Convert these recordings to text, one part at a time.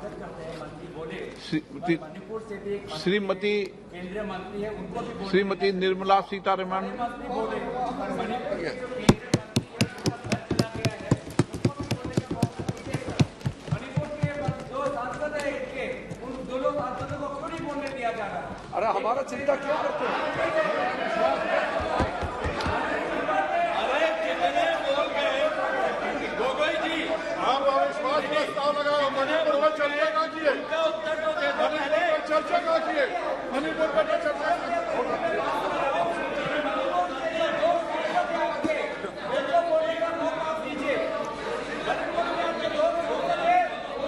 स्वागत करते हैं, मंत्री बोले। मणिपुर से भी एक श्रीमती केंद्रीय मंत्री है, उनको भी श्रीमती निर्मला सीतारमण मंत्री बोले मणिपुर के जो सांसद है इनके, उन दोनों सांसदों को क्यों नहीं बोलने दिया जा रहा? अरे हमारा चिंता क्यों करते हैं? अरे कितने बोल गए गोगोई जी, आप अविश्वास प्रस्ताव लगाओ। मणिपुर पर चर्चा कहाँ की है? इसका उत्तर तो दे दो मणिपुर पहले। पर चर्चा कहाँ की है? मणिपुर पर तो चर्चा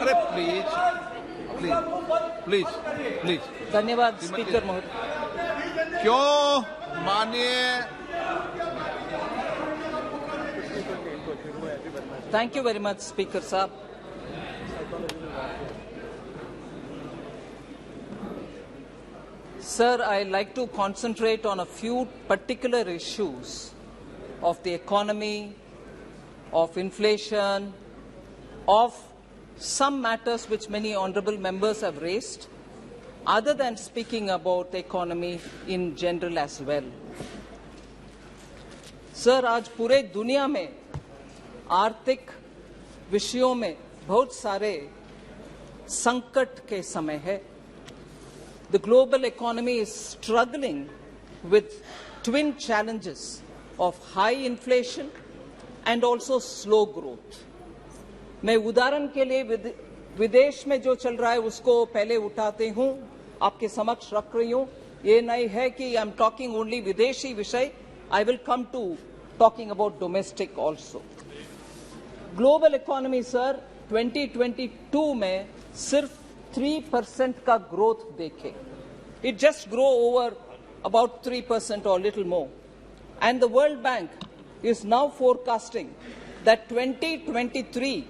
अरे प्लीज प्लीज प्लीज प्लीज धन्यवाद स्पीकर महोदय। क्यों माननीय Thank you very much, Speaker Saab. Sir, I like to concentrate on a few particular issues of the economy, of inflation, of some matters which many honourable members have raised, other than speaking about the economy in general as well. Sir, आज पूरे दुनिया में आर्थिक विषयों में बहुत सारे संकट के समय है. The global economy is struggling with twin challenges of high inflation and also slow growth. मैं उदाहरण के लिए विदेश में जो चल रहा है उसको पहले उठाते हूं, आपके समक्ष रख रही हूं. ये नहीं है कि आई एम टॉकिंग ओनली विदेशी विषय. I will come to talking about domestic also. Global economy sir 2022 में सिर्फ 3% का ग्रोथ देखे. It just grow over about 3% और little more. And the world bank is now forecasting that 2023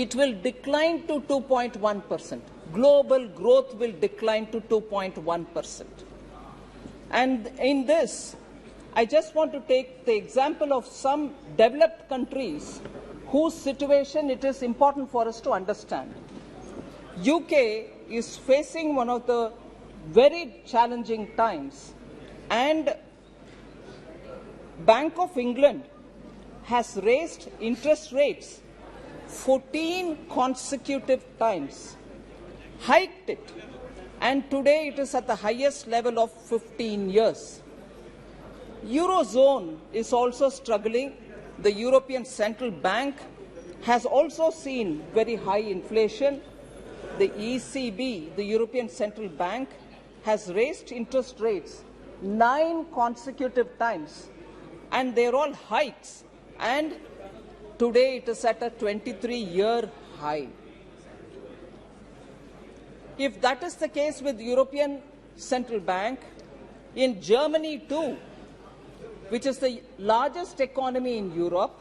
it will decline to 2.1%. Global growth will decline to 2.1%. And in this, I just want to take the example of some developed countries whose situation it is important for us to understand. UK is facing one of the very challenging times, and Bank of England has raised interest rates 14 consecutive times, hiked it, and today it is at the highest level of 15 years. Eurozone is also struggling. The European Central Bank has also seen very high inflation. The ECB, the European Central Bank, has raised interest rates 9 consecutive times, and they're all hikes, and today it is at a 23-year high. If that is the case with European Central Bank, in Germany too, which is the largest economy in Europe,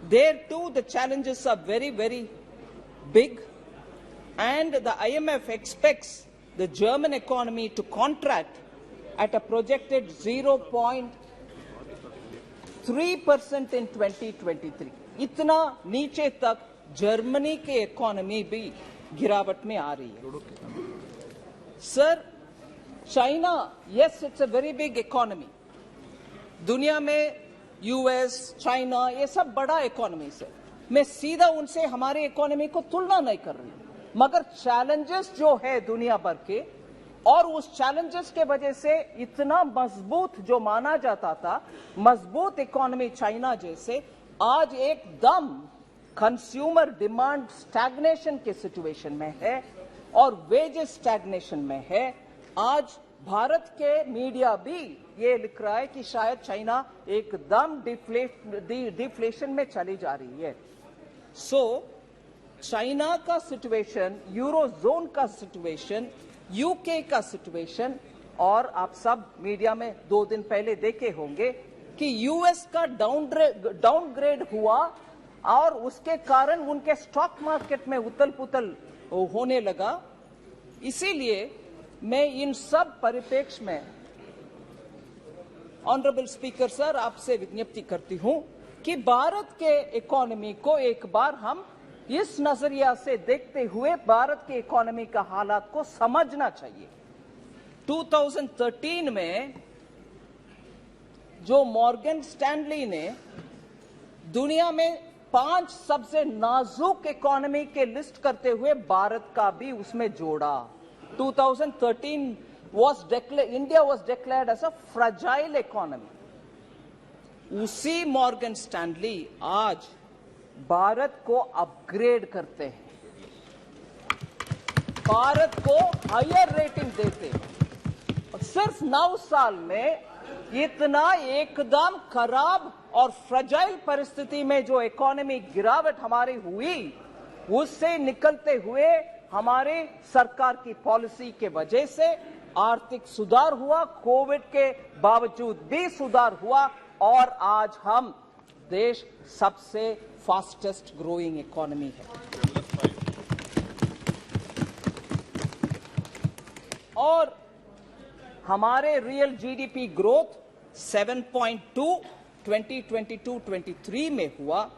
there too the challenges are very, very big, and the IMF expects the German economy to contract at a projected 0.3% in 2023. इतना नीचे तक Germany के economy भी गिरावट में आ रही है. Sir, China, yes it's a very big economy. दुनिया में यूएस, चाइना, ये सब बड़ा इकोनॉमी है. मैं सीधा उनसे हमारे इकोनॉमी को तुलना नहीं कर रही हूं, मगर चैलेंजेस जो है दुनिया भर के, और उस चैलेंजेस के वजह से इतना मजबूत जो माना जाता था, मजबूत इकोनॉमी चाइना जैसे, आज एकदम कंज्यूमर डिमांड स्टैग्नेशन के सिचुएशन में है और वेजेस स्टैग्नेशन में है. आज भारत के मीडिया भी ये लिख रहा है कि शायद चाइना एकदम डिफ्लेशन में चली जा रही है. सो चाइना का सिचुएशन, यूरोजोन का सिचुएशन, यूके का सिचुएशन, और आप सब मीडिया में 2 दिन पहले देखे होंगे कि यूएस का डाउनग्रेड हुआ और उसके कारण उनके स्टॉक मार्केट में उथल पुथल होने लगा. इसीलिए मैं इन सब परिप्रेक्ष्य में ऑनरेबल स्पीकर सर आपसे विज्ञप्ति करती हूं कि भारत के इकोनॉमी को एक बार हम इस नजरिया से देखते हुए भारत के इकोनॉमी का हालात को समझना चाहिए। 2013 में जो मॉर्गन स्टैनली ने दुनिया में 5 सबसे नाजुक इकोनॉमी के लिस्ट करते हुए भारत का भी उसमें जोड़ा। 2013 India was declared as a fragile economy. उसी मॉर्गन स्टैनली आज भारत को अपग्रेड करते हैं, भारत को हायर रेटिंग देते हैं। और सिर्फ 9 साल में इतना एकदम खराब और फ्रजाइल परिस्थिति में जो इकोनॉमी गिरावट हमारी हुई, उससे निकलते हुए हमारे सरकार की पॉलिसी के वजह से आर्थिक सुधार हुआ, कोविड के बावजूद भी सुधार हुआ और आज हम देश सबसे फास्टेस्ट ग्रोइंग इकोनॉमी है। और हमारे रियल जीडीपी ग्रोथ 7.2 2022-23 में हुआ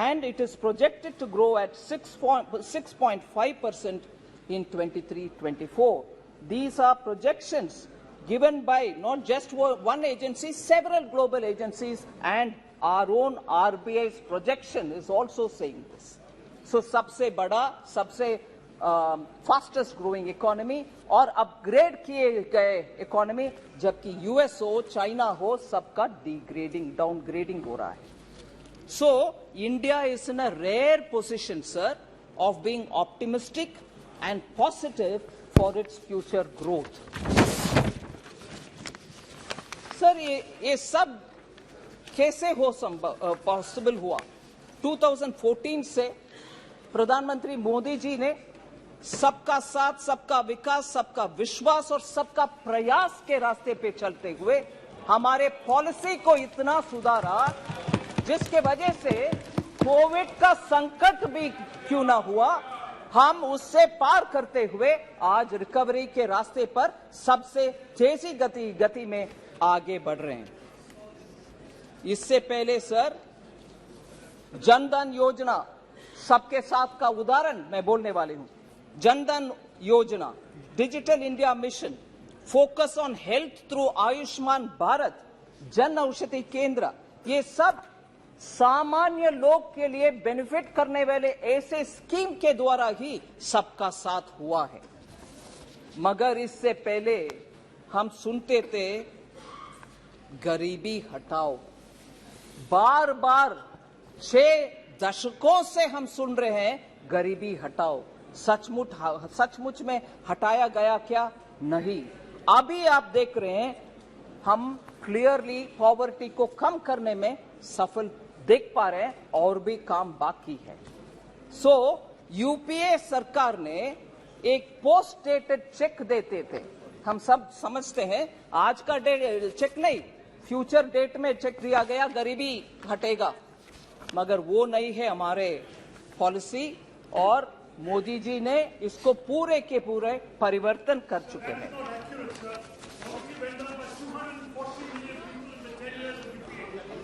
and it is projected to grow at 6.5% in 23-24. These are projections given by not just one agency, several global agencies, and our own RBI's projection is also saying this. So सबसे बड़ा, सबसे fastest growing economy और upgrade किए गए economy, जबकि US हो, China हो, सबका डिग्रेडिंग, डाउनग्रेडिंग हो रहा है। So India is in a rare position, sir, of being optimistic and positive for its future growth. Sir ये सब कैसे पॉसिबल हुआ? 2014 से प्रधानमंत्री मोदी जी ने सबका साथ, सबका विकास, सबका विश्वास और सबका प्रयास के रास्ते पे चलते हुए हमारे पॉलिसी को इतना सुधारा, जिसके वजह से कोविड का संकट भी क्यों ना हुआ, हम उससे पार करते हुए आज रिकवरी के रास्ते पर सबसे तेजी गति में आगे बढ़ रहे हैं। इससे पहले सर, जनधन योजना सबके साथ का उदाहरण मैं बोलने वाली हूं। जनधन योजना, digital India mission, focus on health through Ayushman Bharat, Jan Aushadhi केंद्र, ये सब सामान्य लोग के लिए बेनिफिट करने वाले ऐसे स्कीम के द्वारा ही सबका साथ हुआ है। मगर इससे पहले हम सुनते थे गरीबी हटाओ, बार बार 6 दशकों से हम सुन रहे हैं गरीबी हटाओ। सचमुच में हटाया गया क्या? नहीं। अभी आप देख रहे हैं हम क्लियरली पॉवर्टी को कम करने में सफल देख पा रहे हैं, और भी काम बाकी है। सो यूपीए सरकार ने एक पोस्ट डेटेड चेक देते थे, हम सब समझते हैं आज का चेक नहीं, फ्यूचर डेट में चेक दिया गया, गरीबी हटेगा, मगर वो नहीं है हमारे पॉलिसी, और मोदी जी ने इसको पूरे के पूरे परिवर्तन कर चुके हैं।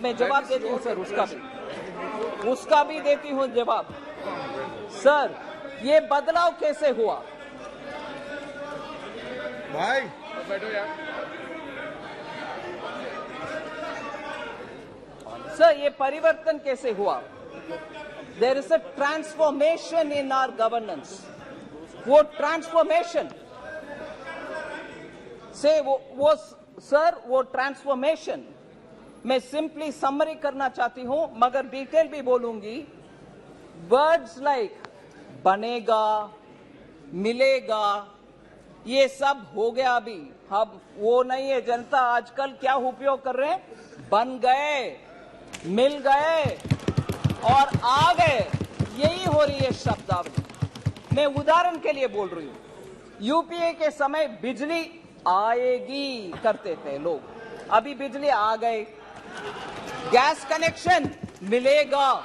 मैं जवाब देती हूं सर, उसका भी देती हूं जवाब। सर, ये बदलाव कैसे हुआ? भाई बैठो यार। सर, ये परिवर्तन कैसे हुआ? There is a transformation in our governance. वो ट्रांसफॉर्मेशन से वो ट्रांसफॉर्मेशन मैं सिंपली समरी करना चाहती हूं, मगर डिटेल भी बोलूंगी। वर्ड्स लाइक बनेगा, मिलेगा, ये सब हो गया अभी। अब वो नहीं है। जनता आजकल क्या उपयोग कर रहे हैं? बन गए, मिल गए और आ गए, यही हो रही है शब्दावली। मैं उदाहरण के लिए बोल रही हूं। यूपीए के समय बिजली आएगी करते थे लोग, अभी बिजली आ गए। गैस कनेक्शन मिलेगा,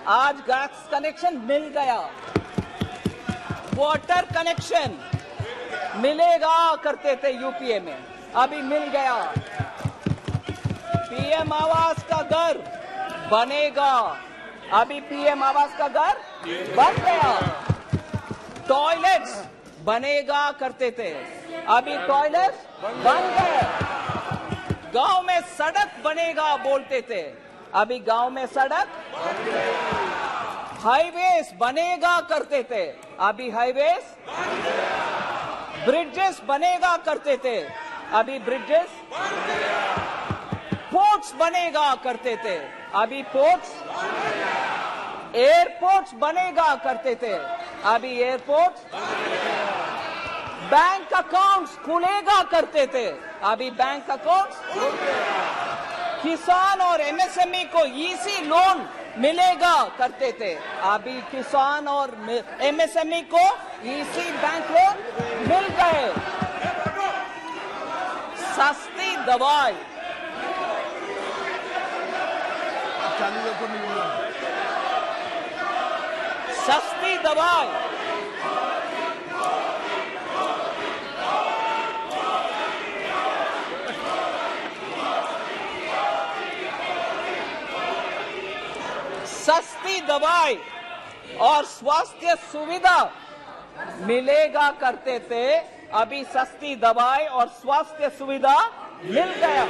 आज गैस कनेक्शन मिल गया। वाटर कनेक्शन मिलेगा करते थे यूपीए में, अभी मिल गया। पीएम आवास का घर बनेगा, अभी पीएम आवास का घर बन गया। टॉयलेट्स बनेगा करते थे, अभी टॉयलेट्स बन गए। गांव में सड़क बनेगा बोलते थे, अभी गांव में सड़क। हाईवेज बनेगा करते थे, अभी हाईवेज। ब्रिजेस बनेगा करते थे, अभी ब्रिजेस। पोर्ट्स बनेगा करते थे, अभी पोर्ट्स। एयरपोर्ट्स बनेगा करते थे, अभी एयरपोर्ट्स। बैंक अकाउंट्स खुलेगा करते थे, अभी बैंक अकाउंट्स। किसान और एमएसएमई को ईसी लोन मिलेगा करते थे, अभी किसान और एमएसएमई को ईसी बैंक लोन मिल गए। सस्ती दवाई, सस्ती दवाई, सस्ती दवाई और स्वास्थ्य सुविधा मिलेगा करते थे, अभी सस्ती दवाई और स्वास्थ्य सुविधा मिल गया।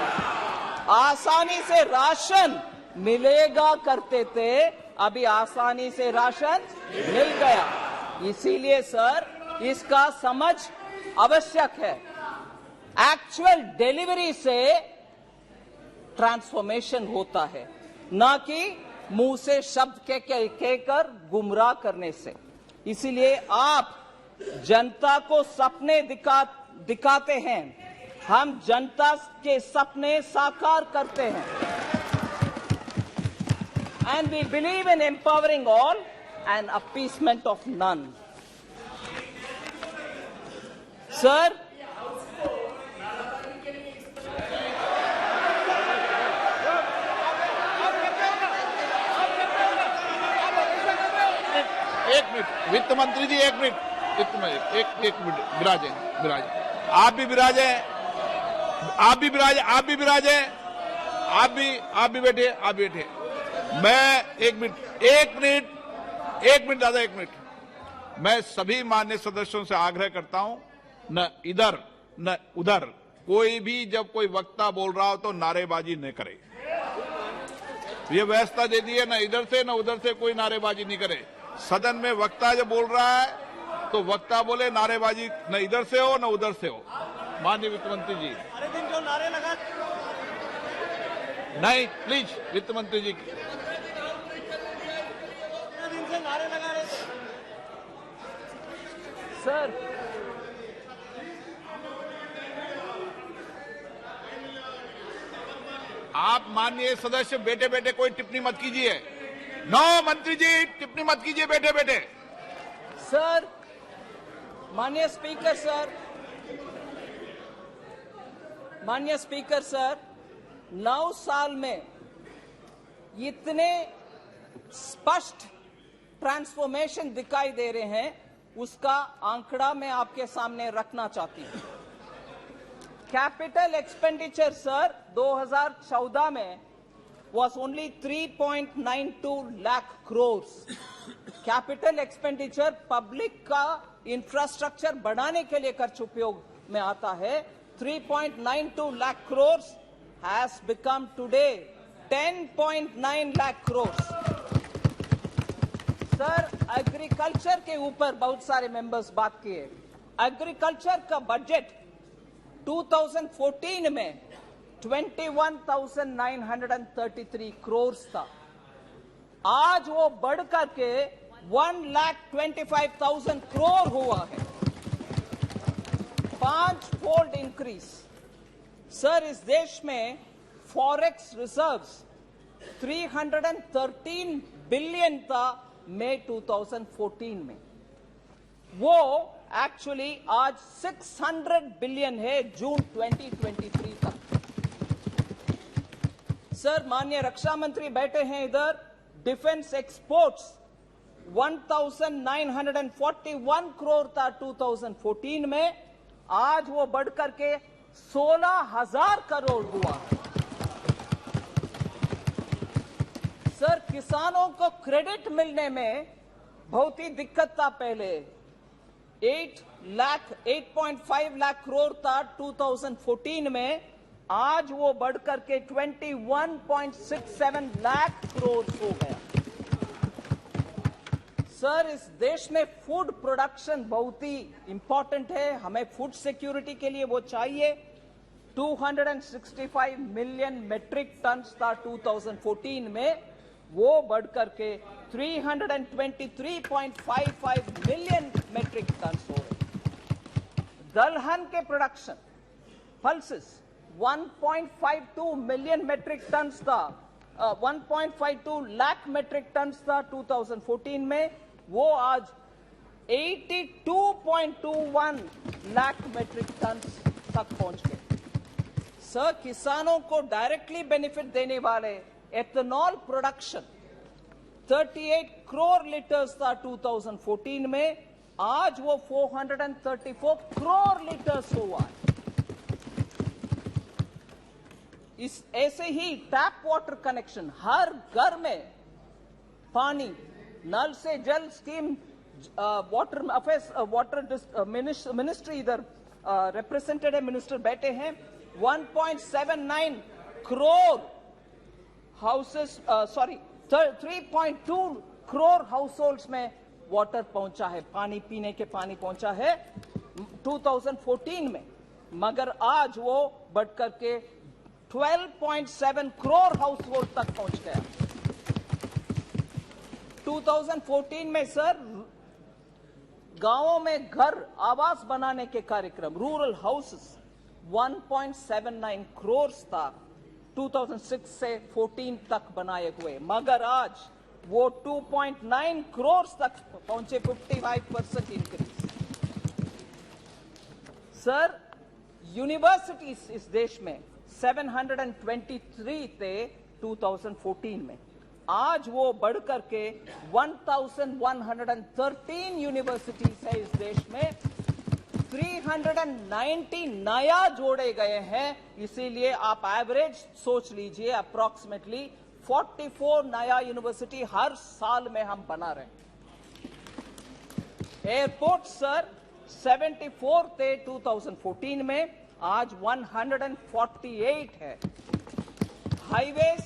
आसानी से राशन मिलेगा करते थे, अभी आसानी से राशन मिल गया। इसीलिए सर इसका समझ आवश्यक है। एक्चुअल डिलीवरी से ट्रांसफॉर्मेशन होता है, ना कि मुंह से शब्द कहकर गुमराह करने से। इसीलिए आप जनता को सपने दिखाते हैं, हम जनता के सपने साकार करते हैं। And we believe in empowering all and appeasement of none. Sir, एक मिनट वित्त मंत्री जी, एक मिनट वित्त मंत्री, एक मिनट विराजे, आप भी विराजे, आप भी विराजे, आप भी विराजे, आप भी बैठे, आप बैठे। मैं एक मिनट दादा, एक मिनट। मैं सभी मान्य सदस्यों से आग्रह करता हूं, न इधर न उधर कोई भी जब कोई वक्ता बोल रहा हो तो नारेबाजी न करे। ये व्यवस्था दे दी है, न इधर से न उधर से कोई नारेबाजी नहीं करे। सदन में वक्ता जब बोल रहा है तो वक्ता बोले, नारेबाजी न इधर से हो न उधर से हो। माननीय वित्त मंत्री जी, अरे दिन जो नारे लगा, नहीं प्लीज वित्त मंत्री जी। दिन से नारे लगा रहे थे सर, आप माननीय सदस्य बैठे बैठे कोई टिप्पणी मत कीजिए। नो मंत्री जी, टिप्पणी मत कीजिए बैठे बैठे। सर, माननीय स्पीकर सर, माननीय स्पीकर सर, 9 साल में इतने स्पष्ट ट्रांसफॉर्मेशन दिखाई दे रहे हैं, उसका आंकड़ा मैं आपके सामने रखना चाहती हूं। कैपिटल एक्सपेंडिचर सर 2014 में was only 3.92 lakh crores. Capital expenditure public का इंफ्रास्ट्रक्चर बढ़ाने के लिए खर्च उपयोग में आता है। 3.92 lakh crores has become today 10.9 lakh crores. Sir, agriculture के ऊपर बहुत सारे मेंबर्स बात किए। एग्रीकल्चर का बजट 2014 में 21,933 करोड़ था। आज वो बढ़कर के 1,25,000 करोड़ हुआ है, 5-fold इंक्रीज। सर, इस देश में फॉरेक्स रिजर्व्स 313 बिलियन था मई 2014 में, वो एक्चुअली आज 600 बिलियन है जून 2023 तक। सर, माननीय रक्षा मंत्री बैठे हैं इधर। डिफेंस एक्सपोर्ट्स 1,941 करोड़ था 2014 में, आज वो बढ़कर के 16,000 करोड़ हुआ। सर, किसानों को क्रेडिट मिलने में बहुत ही दिक्कत था पहले। 8.5 लाख करोड़ था 2014 में, आज वो बढ़कर के 21.67 लाख करोड़ हो गया। सर, इस देश में फूड प्रोडक्शन बहुत ही इंपॉर्टेंट है, हमें फूड सिक्योरिटी के लिए वो चाहिए। 265 मिलियन मेट्रिक टन था 2014 में, वो बढ़कर के 323.55 मिलियन मेट्रिक टन हो रहे। दलहन के production pulses 1.52 million metric ton था, 1.52 लाख मेट्रिक टन था 2014 में, वो आज 82.21 लाख मेट्रिक टन तक पहुंच गए। सर, किसानों को डायरेक्टली बेनिफिट देने वाले एथेनॉल प्रोडक्शन 38 करोड़ लीटर्स था 2014 में, आज वो 434 करोड़ लीटर्स हुआ है। इस ऐसे ही टैप वाटर कनेक्शन, हर घर में पानी, नल से जल scheme, water affairs, water ministry इधर रिप्रेजेंटेड है, मिनिस्टर बैठे हैं। 1.79 crore houses, 3.2 crore house holds में वाटर पहुंचा है, पानी पीने के पानी पहुंचा है 2014 में, मगर आज वो बढ़कर के 12.7 करोड़ हाउस होल्ड तक पहुंच गया। 2014 में सर, गांवों में घर आवास बनाने के कार्यक्रम, रूरल हाउसेस 1.79 करोड़ था 2006 से 14 तक बनाए हुए, मगर आज वो 2.9 करोड़ तक पहुंचे, 55% इंक्रीज। सर, यूनिवर्सिटीज इस देश में 723 थे 2014 में, आज वो बढ़कर के 1113 यूनिवर्सिटीज है इस देश में। 390 नया जोड़े गए हैं, इसीलिए आप एवरेज सोच लीजिए, अप्रोक्सीमेटली 44 नया यूनिवर्सिटी हर साल में हम बना रहे हैं। एयरपोर्ट सर 74 थे 2014 में, आज 148 है। हाईवेज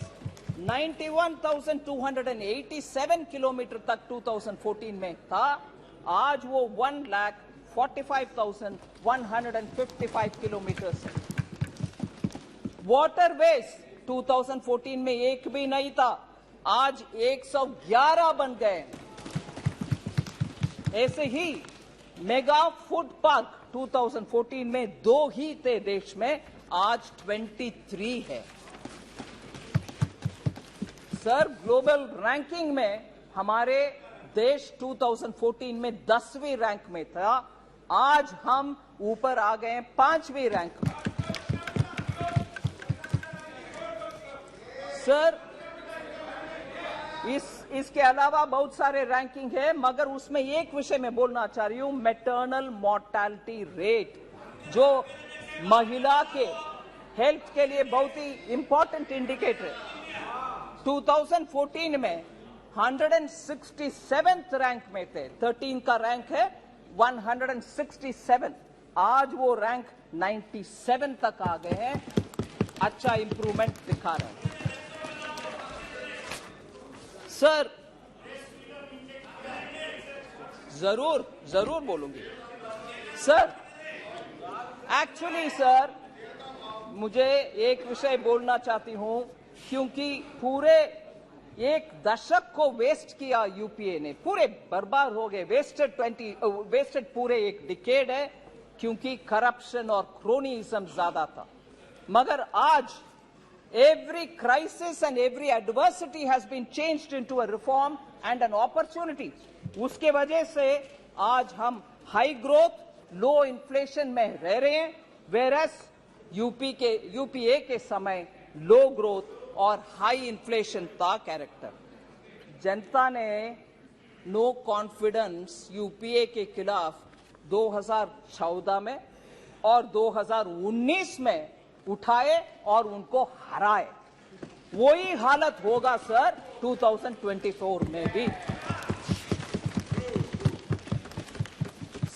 91,287 किलोमीटर तक 2014 में था, आज वो 1,45,155 किलोमीटर है। वाटरवेज 2014 में एक भी नहीं था, आज 111 बन गए। ऐसे ही मेगा फूड पार्क 2014 में 2 ही थे देश में, आज 23 है। सर, ग्लोबल रैंकिंग में हमारे देश 2014 में 10वीं रैंक में था, आज हम ऊपर आ गए 5वीं रैंक में। सर, इसके अलावा बहुत सारे रैंकिंग है, मगर उसमें एक विषय में बोलना चाह रही हूं, मैटरनल मॉर्टैलिटी रेट, जो महिला के हेल्थ के लिए बहुत ही इंपॉर्टेंट इंडिकेटर है। 2014 में 167th रैंक में थे, 13 का रैंक है 167, आज वो रैंक 97 तक आ गए हैं, अच्छा इंप्रूवमेंट दिखा रहे हैं। सर, जरूर बोलूंगी। सर, एक्चुअली सर, मुझे एक विषय बोलना चाहती हूं, क्योंकि पूरे एक दशक को वेस्ट किया यूपीए ने, पूरे बर्बाद हो गए, वेस्टेड पूरे एक डिकेड है, क्योंकि करप्शन और क्रोनीइज्म ज्यादा था। मगर आज every crisis and every adversity has been changed into a reform and an opportunity. उसके वजह से आज हम हाई ग्रोथ लो इन्फ्लेशन में रह रहे हैं, whereas यूपीए के समय लो ग्रोथ और हाई इन्फ्लेशन था कैरेक्टर। जनता ने नो कॉन्फिडेंस यूपीए के खिलाफ 2014 में और 2019 में उठाए और उनको हराए। वही हालत होगा सर 2024 में भी।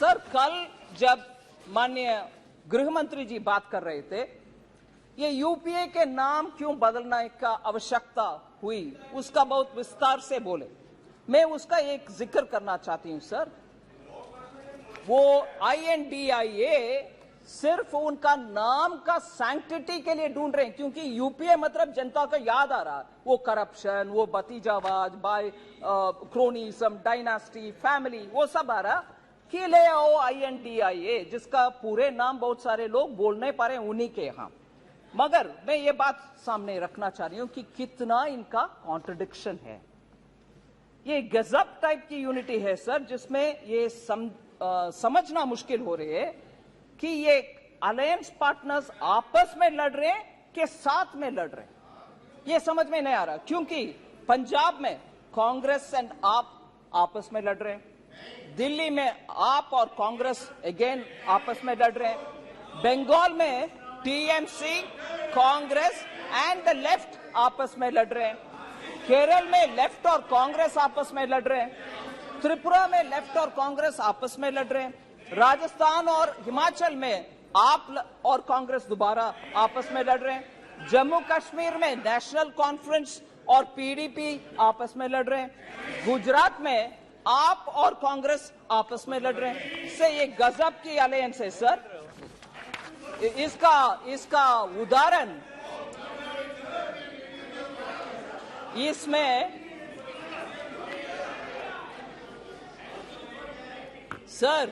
सर कल जब माननीय गृह मंत्री जी बात कर रहे थे, ये यूपीए के नाम क्यों बदलने का आवश्यकता हुई उसका बहुत विस्तार से बोले। मैं उसका एक जिक्र करना चाहती हूं सर। वो INDIA सिर्फ उनका नाम का सैंक्टिटी के लिए ढूंढ रहे हैं, क्योंकि यूपीए मतलब जनता को याद आ रहा है वो करप्शन, वो भतीजावाज, बाय क्रोनिज्म, डायनास्टी, फैमिली, वो सब आ रहा कि ले आओ INDIA, जिसका पूरे नाम बहुत सारे लोग बोल नहीं पा रहे उन्हीं के यहां। मगर मैं ये बात सामने रखना चाह रही हूं कि कितना इनका कॉन्ट्रडिक्शन है। ये गजब टाइप की यूनिटी है सर, जिसमें ये समझना मुश्किल हो रही है कि ये अलायंस पार्टनर्स आपस में लड़ रहे हैं कि साथ में लड़ रहे हैं, ये समझ में नहीं आ रहा। क्योंकि पंजाब में कांग्रेस एंड आप आपस में लड़ रहे हैं, दिल्ली में आप और कांग्रेस अगेन आपस में लड़ रहे हैं, बंगाल में TMC, Congress and the left आपस में लड़ रहे हैं, केरल में लेफ्ट और कांग्रेस आपस में लड़ रहे हैं, त्रिपुरा में लेफ्ट और कांग्रेस आपस में लड़ रहे हैं, राजस्थान और हिमाचल में आप और कांग्रेस दोबारा आपस में लड़ रहे हैं, जम्मू कश्मीर में नेशनल कॉन्फ्रेंस और PDP आपस में लड़ रहे हैं, गुजरात में आप और कांग्रेस आपस में लड़ रहे हैं। इससे ये गजब की अलायंस है सर। इसका उदाहरण इसमें सर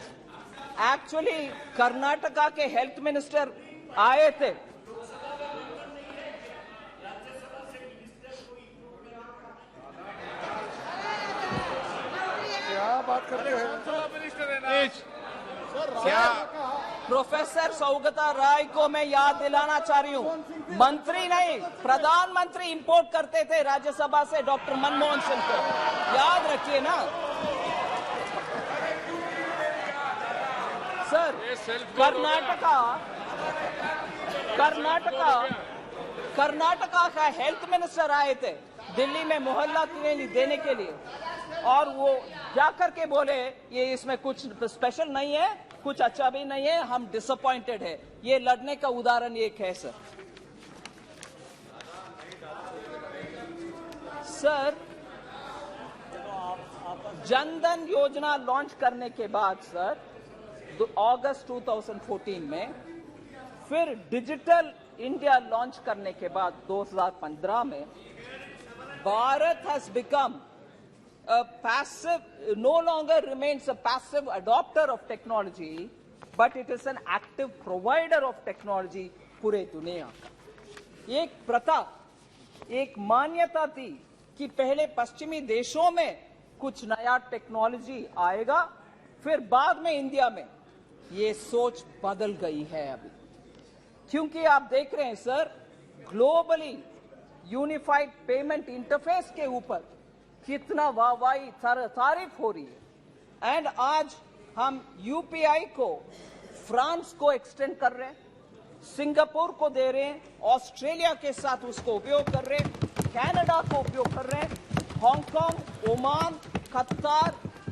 एक्चुअली कर्नाटका के हेल्थ मिनिस्टर आए थे, क्या बात करते हैं क्या प्रोफेसर सौगता राय को मैं याद दिलाना चाह रही हूँ, मंत्री नहीं प्रधानमंत्री इंपोर्ट करते थे राज्यसभा से डॉक्टर मनमोहन सिंह को, याद रखिए ना सर। कर्नाटका का हेल्थ मिनिस्टर आए थे दिल्ली में मोहल्ला क्लिनिक देने के लिए, और वो जाकर के बोले ये इसमें कुछ स्पेशल नहीं है, कुछ अच्छा भी नहीं है, हम डिसअपॉइंटेड है। ये लड़ने का उदाहरण एक है सर। सर जनधन योजना लॉन्च करने के बाद सर अगस्त 2014 में, फिर डिजिटल इंडिया लॉन्च करने के बाद 2015 में, Bharat has become a passive, no longer remains a passive adopter of technology, but it is an active provider of technology पूरे दुनिया का। एक प्रथा, एक मान्यता थी कि पहले पश्चिमी देशों में कुछ नया टेक्नोलॉजी आएगा, फिर बाद में इंडिया में। ये सोच बदल गई है अभी, क्योंकि आप देख रहे हैं sir globally unified payment interface के ऊपर कितना वाहवाही तारीफ हो रही है। एंड आज हम UPI को फ्रांस को एक्सटेंड कर रहे हैं, सिंगापुर को दे रहे हैं, ऑस्ट्रेलिया के साथ उसको उपयोग कर रहे हैं, कनाडा को उपयोग कर रहे हैं, हांगकांग, ओमान, कतार,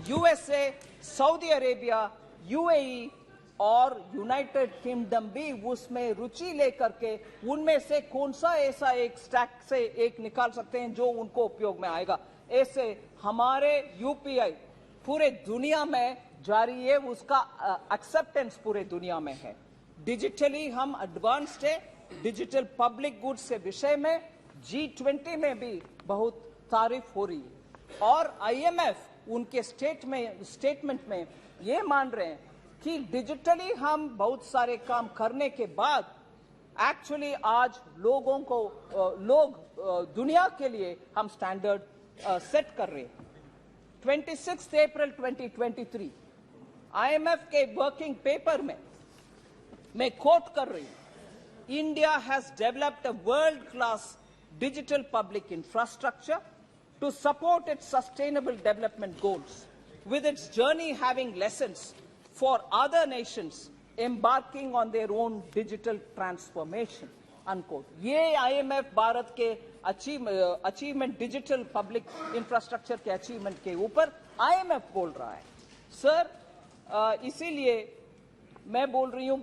USA, सऊदी अरेबिया, UAE और यूनाइटेड किंगडम भी उसमें रुचि लेकर के उनमें से कौन सा ऐसा एक स्टैक से एक निकाल सकते हैं जो उनको उपयोग में आएगा। ऐसे हमारे UPI पूरे दुनिया में जारी है, उसका एक्सेप्टेंस पूरे दुनिया में है। डिजिटली हम एडवांस्ड है, डिजिटल पब्लिक गुड्स के विषय में G20 में भी बहुत तारीफ हो रही है, और IMF उनके स्टेटमेंट में ये मान रहे हैं कि डिजिटली हम बहुत सारे काम करने के बाद एक्चुअली आज लोग दुनिया के लिए हम स्टैंडर्ड सेट कर रहे हैं। 26 अप्रैल 2023 IMF के वर्किंग पेपर में मैं कोट कर रही हूं, India has developed a world class digital public infrastructure to support its sustainable development goals, with its journey having lessons for other nations embarking on their own digital transformation, unquote. ये IMF Bharat के achievement digital public infrastructure के achievement के ऊपर IMF बोल रहा है। Sir इसीलिए मैं बोल रही हूं,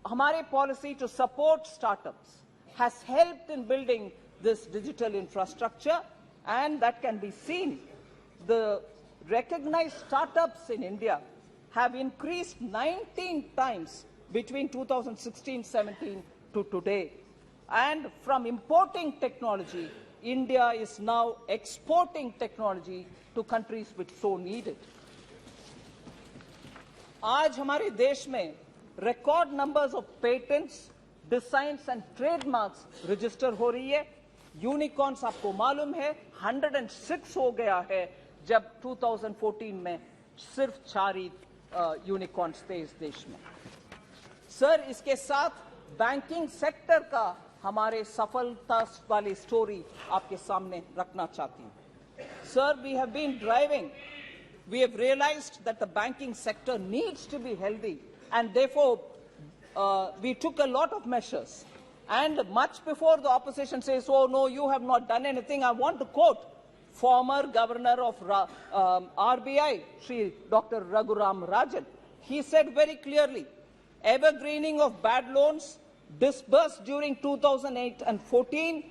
हमारे policy to support startups has helped in building this digital infrastructure, and that can be seen. The recognized startups in India have increased 19 times between 2016-17 to today. And from importing technology, India is now exporting technology to countries which so need it. आज हमारे देश में record numbers of patents, designs and trademarks register हो रही है. Unicorns आपको मालूम है 106 हो गया है, जब 2014 में सिर्फ 4 ही यूनिकॉर्न्स थे इस देश में. सर, इसके साथ बैंकिंग सेक्टर का हमारे सफलता वाली स्टोरी आपके सामने रखना चाहती हूं. Sir, we have been driving, we have realized that the banking sector needs to be healthy, and therefore we took a lot of measures. And much before the opposition says, oh no, you have not done anything, I want to quote former governor of RBI, Shri Dr. Raghuram Rajan. He said very clearly, evergreening of bad loans disbursed during 2008 and 14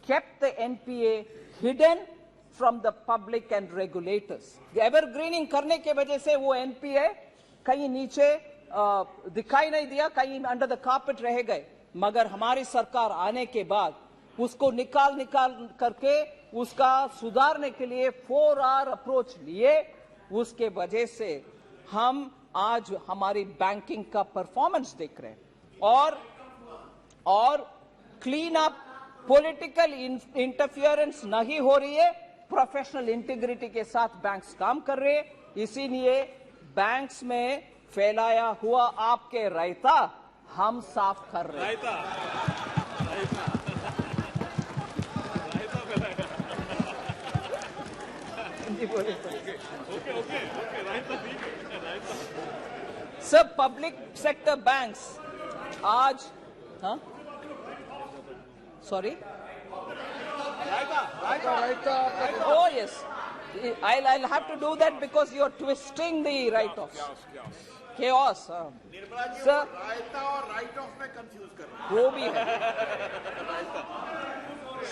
kept the NPA hidden from the public and regulators. The evergreening करने के वजह से वो NPA कहीं नीचे दिखाई नहीं दिया, कहीं अंडर द कार्पेट रह गए. मगर हमारी सरकार आने के बाद उसको निकाल करके उसका सुधारने के लिए 4R अप्रोच लिए. उसके वजह से हम आज हमारी बैंकिंग का परफॉर्मेंस देख रहे हैं. और क्लीन अप, पॉलिटिकल इंटरफियरेंस नहीं हो रही है, प्रोफेशनल इंटीग्रिटी के साथ बैंक्स काम कर रहे हैं. इसीलिए बैंक्स में फैलाया हुआ आपके रायता हम साफ कर रहे हैं. सब पब्लिक सेक्टर बैंक्स आज, हाँ, sorry, oh yes, I'll have to do that because you're twisting the write-offs. Chaos. Sir, रायता और राइट ऑफ में कंफ्यूज कर रहे हैं. वो भी है.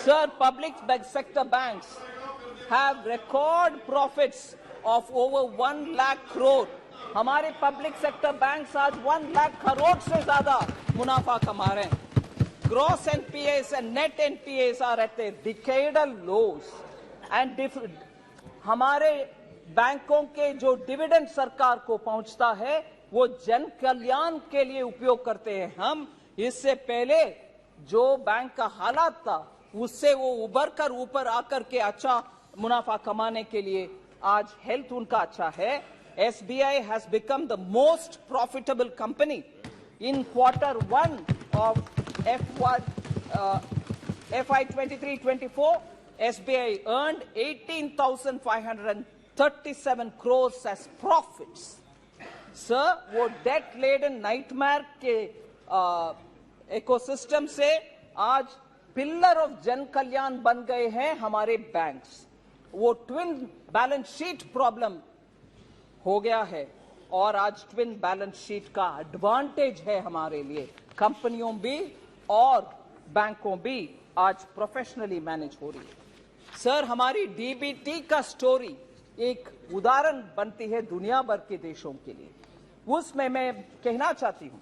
Sir, public sector banks have record profits of over 1 lakh crore. हमारे पब्लिक सेक्टर बैंक्स आज 1 लाख करोड़ से ज्यादा मुनाफा कमा रहे हैं. Gross NPAs and net NPAs are at a decadal lows. And हमारे बैंकों के जो डिविडेंड सरकार को पहुंचता है वो जन कल्याण के लिए उपयोग करते हैं हम. इससे पहले जो बैंक का हालात था उससे वो उबर कर ऊपर आकर के अच्छा मुनाफा कमाने के लिए आज हेल्थ उनका अच्छा है. SBI has become the most profitable company. In Q1 of FY 23-24, SBI earned 18,537 crores as profits. Sir, वो डेट लेडन नाइटमेयर के इकोसिस्टम से आज पिलर ऑफ जन कल्याण बन गए हैं हमारे बैंक्स. वो ट्विन बैलेंस शीट प्रॉब्लम हो गया है और आज ट्विन बैलेंस शीट का एडवांटेज है हमारे लिए. कंपनियों भी और बैंकों भी आज प्रोफेशनली मैनेज हो रही है. सर, हमारी डीबीटी का स्टोरी एक उदाहरण बनती है दुनिया भर के देशों के लिए. उसमें मैं कहना चाहती हूं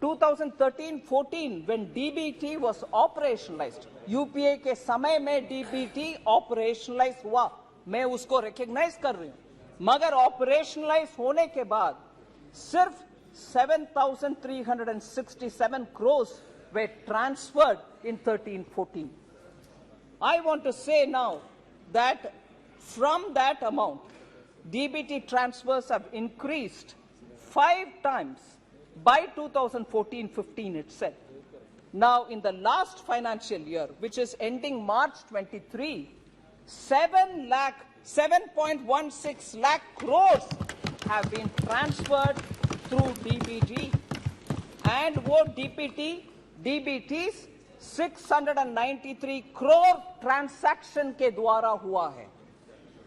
2013-14 when DBT was operationalized, UPA के समय में DBT ऑपरेशनलाइज हुआ, मैं उसको रिकॉग्नाइज कर रही हूं. मगर ऑपरेशनलाइज होने के बाद सिर्फ 7,367 crores were transferred in 13-14. I want to say now that from that amount, DBT transfers have increased 5 times by 2014-15 itself. Now, in the last financial year, which is ending March 23, 7.16 lakh crores have been transferred through DBT, and वो DBTs 693 crore transaction के द्वारा हुआ है.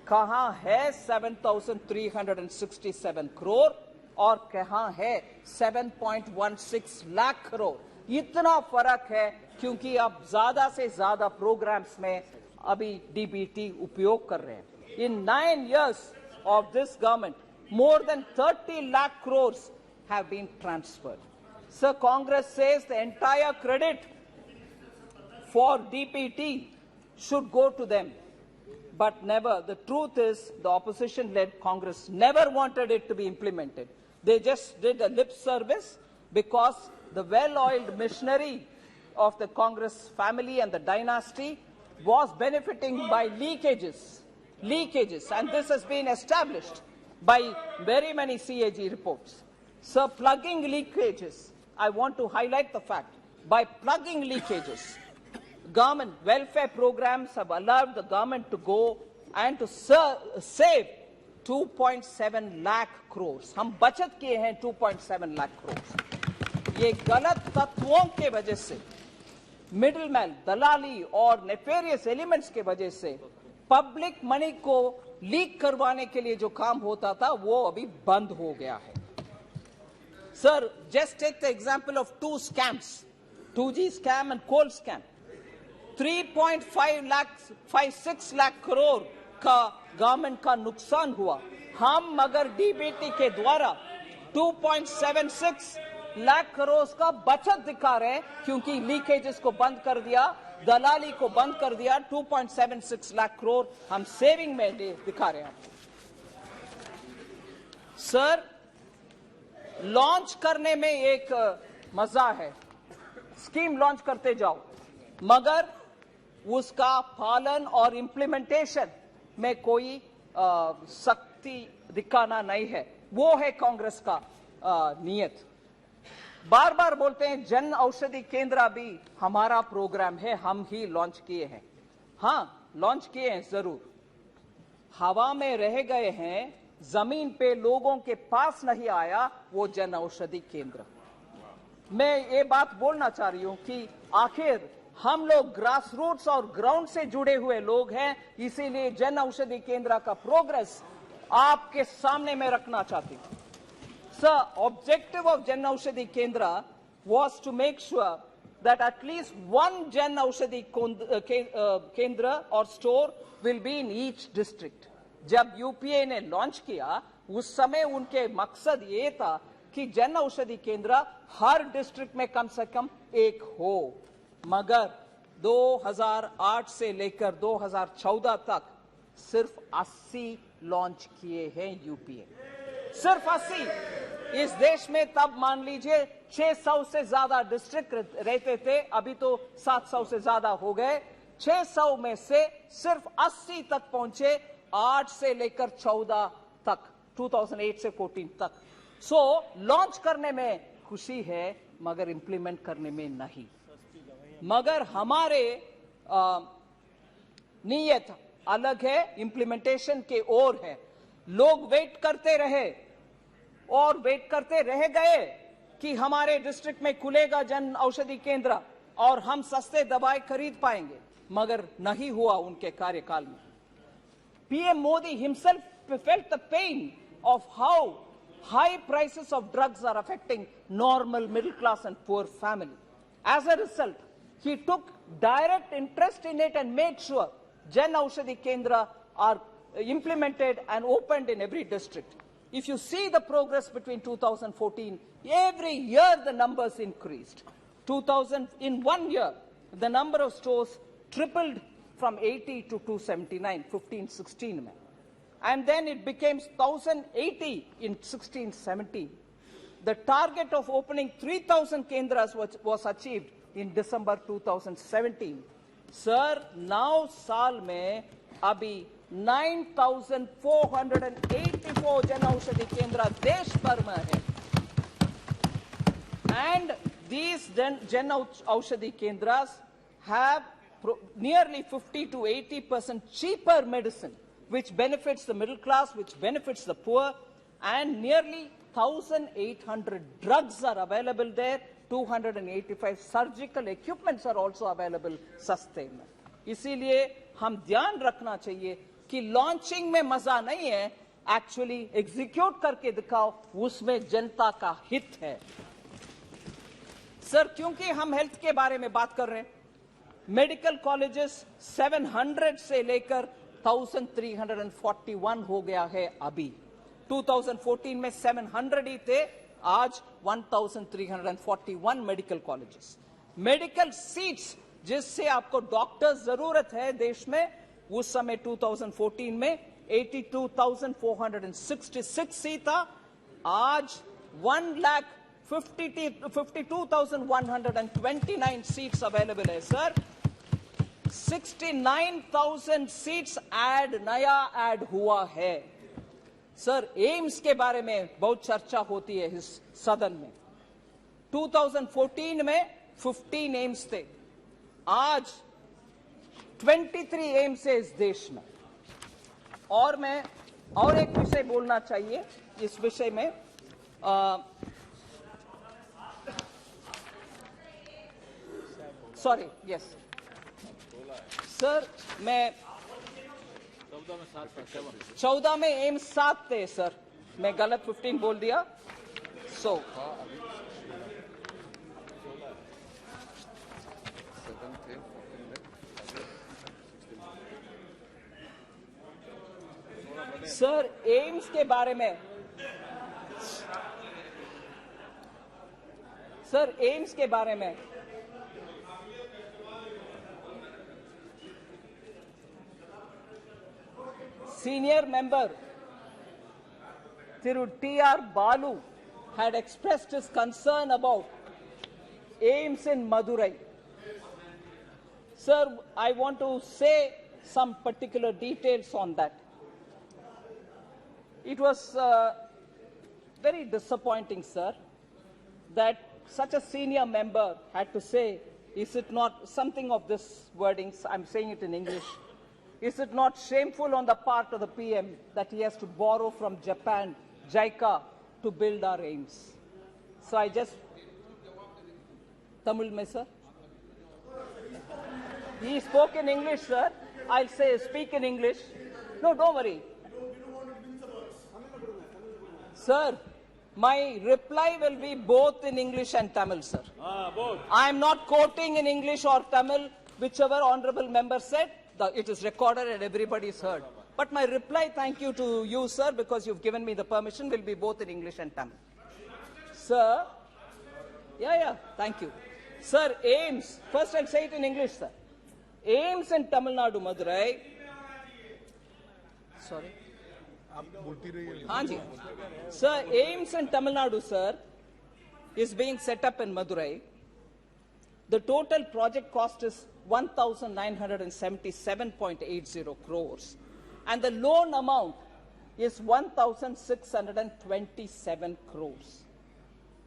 कहां है 7,367 करोड़ और कहां है 7.16 लाख करोड़? इतना फर्क है क्योंकि अब ज्यादा से ज्यादा प्रोग्राम्स में अभी डीबीटी उपयोग कर रहे हैं। In 9 years of this government, more than 30 lakh crores have been transferred. So Congress says the entire credit for DPT should go to them. But never. The truth is, the opposition-led Congress never wanted it to be implemented. They just did a lip service because the well-oiled machinery of the Congress family and the dynasty was benefiting by leakages, and this has been established by very many CAG reports. So plugging leakages, I want to highlight the fact, by plugging leakages, government welfare programs have allowed the government to go and to save 2.7 lakh crores. हम बचत किए हैं 2.7 lakh crores. ये गलत तत्वों के वजह से, मिडिलमैन, दलाली और नेफेरियस एलिमेंट्स के वजह से पब्लिक मनी को लीक करवाने के लिए जो काम होता था वो अभी बंद हो गया है। Sir, just take the example of two scams, 2G scam and coal scam. 3.56 lakh crore का गवर्नमेंट का नुकसान हुआ। हम मगर डीबीटी के द्वारा 2.76 लाख करोड़ का बचत दिखा रहे हैं क्योंकि लीकेजेस को बंद कर दिया, दलाली को बंद कर दिया। 2.76 लाख करोड़ हम सेविंग में दिखा रहे हैं। सर, लॉन्च करने में एक मजा है, स्कीम लॉन्च करते जाओ, मगर उसका पालन और इंप्लीमेंटेशन में कोई सख्ती दिखाना नहीं है। वो है कांग्रेस का नियत। बार बार बोलते हैं जन औषधि केंद्र भी हमारा प्रोग्राम है, हम ही लॉन्च किए हैं। हाँ, लॉन्च किए हैं जरूर, हवा में रह गए हैं, जमीन पे लोगों के पास नहीं आया वो जन औषधि केंद्र। मैं ये बात बोलना चाह रही हूं कि आखिर हम लोग ग्रास रूट्स और ग्राउंड से जुड़े हुए लोग हैं, इसीलिए जन औषधि केंद्र का प्रोग्रेस आपके सामने में रखना चाहती हूं। Sir, objective of Jan Aushadhi Kendra was to make sure that at least one Jan Aushadhi Kendra or store will be in each district. जब यूपीए ने लॉन्च किया उस समय उनके मकसद ये था कि जन औषधि केंद्र हर डिस्ट्रिक्ट में कम से कम एक हो, मगर 2008 से लेकर 2014 तक सिर्फ 80 लॉन्च किए हैं यूपीए, सिर्फ 80। इस देश में तब मान लीजिए 600 से ज्यादा डिस्ट्रिक्ट रहते थे, अभी तो 700 से ज्यादा हो गए। 600 में से सिर्फ 80 तक पहुंचे, 8 से लेकर 14 तक, 2008 से 14 तक। सो लॉन्च करने में खुशी है मगर इंप्लीमेंट करने में नहीं। मगर हमारे नीयत अलग है, इंप्लीमेंटेशन के ओर है। लोग वेट करते रहे और वेट करते रह गए कि हमारे डिस्ट्रिक्ट में खुलेगा जन औषधि केंद्र और हम सस्ते दवाई खरीद पाएंगे, मगर नहीं हुआ उनके कार्यकाल में। PM Modi himself felt the pain of how high prices of drugs are affecting normal middle class and poor family. As a result, he took direct interest in it and made sure Jan Aushadhi Kendra are implemented and opened in every district. If you see the progress between 2014, every year the numbers increased. In 1 year, the number of stores tripled from 80 to 279, 15-16 mein. And then it became 1,080 in 16-17. The target of opening 3,000 kendras was achieved in December 2017. Sir, now साल में अभी 9,484 जन औषधि केंद्र देश भर में है। And these Jan Aushadhi Kendras have nearly 50 to 80% cheaper medicine, which benefits the middle class, which benefits the poor, and nearly 1,800 drugs are available there. 285 surgical equipments are also available सस्ते में। इसीलिए हम ध्यान रखना चाहिए कि लॉन्चिंग में मजा नहीं है, एक्चुअली एग्जीक्यूट करके दिखाओ, उसमें जनता का हित है। सर, क्योंकि हम हेल्थ के बारे में बात कर रहे हैं, मेडिकल कॉलेजेस 700 से लेकर 1341 हो गया है अभी। 2014 में 700 ही थे, आज 1341 मेडिकल कॉलेजेस। मेडिकल सीट्स जिससे आपको डॉक्टर्स जरूरत है देश में, उस समय 2014 में 82,466 सीट था, आज 1,52,129 सीट्स अवेलेबल है। सर, 69,000 सीट्स नया ऐड हुआ है। सर, एम्स के बारे में बहुत चर्चा होती है इस सदन में। 2014 में 15 एम्स थे, आज 23 एम्स है इस देश में। और मैं और एक विषय बोलना चाहिए इस विषय में, सॉरी, यस सर, मैं 14 में एम्स 7 थे सर, मैं गलत 15 बोल दिया। सो सर, एम्स के बारे में, सर एम्स के बारे में senior member Thiru T.R. Balu had expressed his concern about AIIMS in Madurai. Sir, I want to say some particular details on that. It was very disappointing, sir, that such a senior member had to say, is it not something of this wording, I'm saying it in English, is it not shameful on the part of the PM that he has to borrow from Japan, JICA, to build our AIIMS? So I just, Tamil mein, sir? He spoke in English, sir. I'll say, speak in English. No, don't worry. Sir, my reply will be both in English and Tamil, sir. Both. I am not quoting in English or Tamil, whichever honorable member said. It is recorded and everybody is heard. But my reply, thank you to you, sir, because you've given me the permission, will be both in English and Tamil. Sir, thank you. Sir, AIIMS, first I'll say it in English, sir. AIIMS in Tamil Nadu, Madurai. Sorry. Hanji. Sir, AIIMS in Tamil Nadu, sir, is being set up in Madurai. The total project cost is 1,977.80 crores. And the loan amount is 1,627 crores.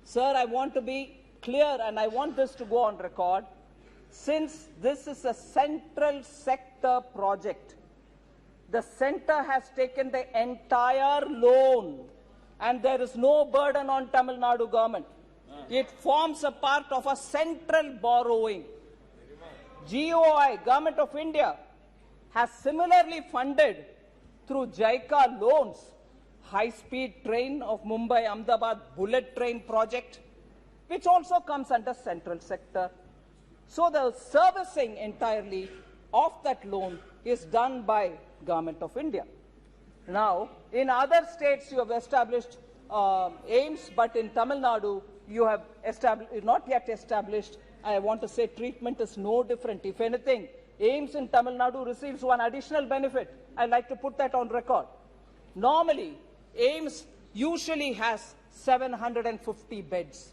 Sir, I want to be clear and I want this to go on record. Since this is a central sector project, the center has taken the entire loan and there is no burden on Tamil Nadu government. It forms a part of a central borrowing. GOI, Government of India, has similarly funded through JICA loans high-speed train of Mumbai-Ahmedabad bullet train project, which also comes under central sector. So the servicing entirely of that loan is done by Government of India. Now, in other states you have established AIIMS, but in Tamil Nadu you have not yet established. I want to say treatment is no different. If anything, AIIMS in Tamil Nadu receives one additional benefit. I'd like to put that on record. Normally, AIIMS usually has 750 beds,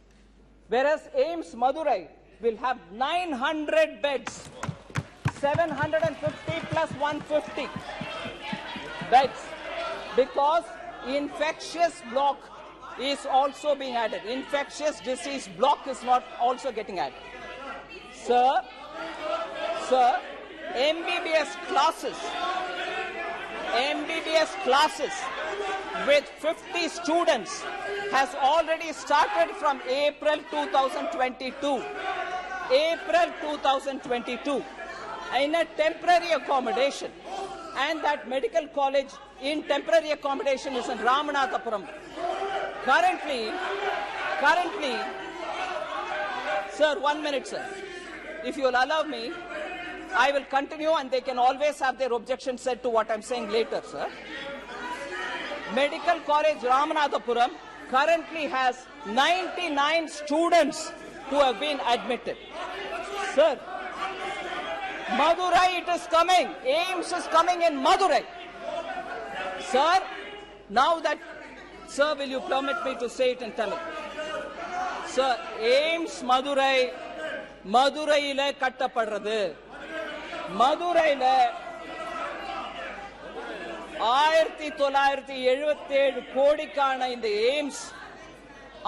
whereas AIIMS Madurai will have 900 beds, 750 plus 150 beds, because infectious block is also being added. Infectious disease block is not also getting added. Sir, MBBS classes with 50 students has already started from April 2022. April 2022 in a temporary accommodation. and that medical college in temporary accommodation is in Ramanathapuram. Currently, sir, 1 minute, sir. If you will allow me, I will continue and they can always have their objection said to what I'm saying later, sir. Medical College Ramanathapuram currently has 99 students who have been admitted. Sir, Madurai it is coming. AIMS is coming in Madurai. Sir, now that, sir, will you permit me to say it in Tamil? Sir, AIMS Madurai, Maduraile kattapadrathu. Maduraile 1977 கோடிக்கான இந்த AIIMS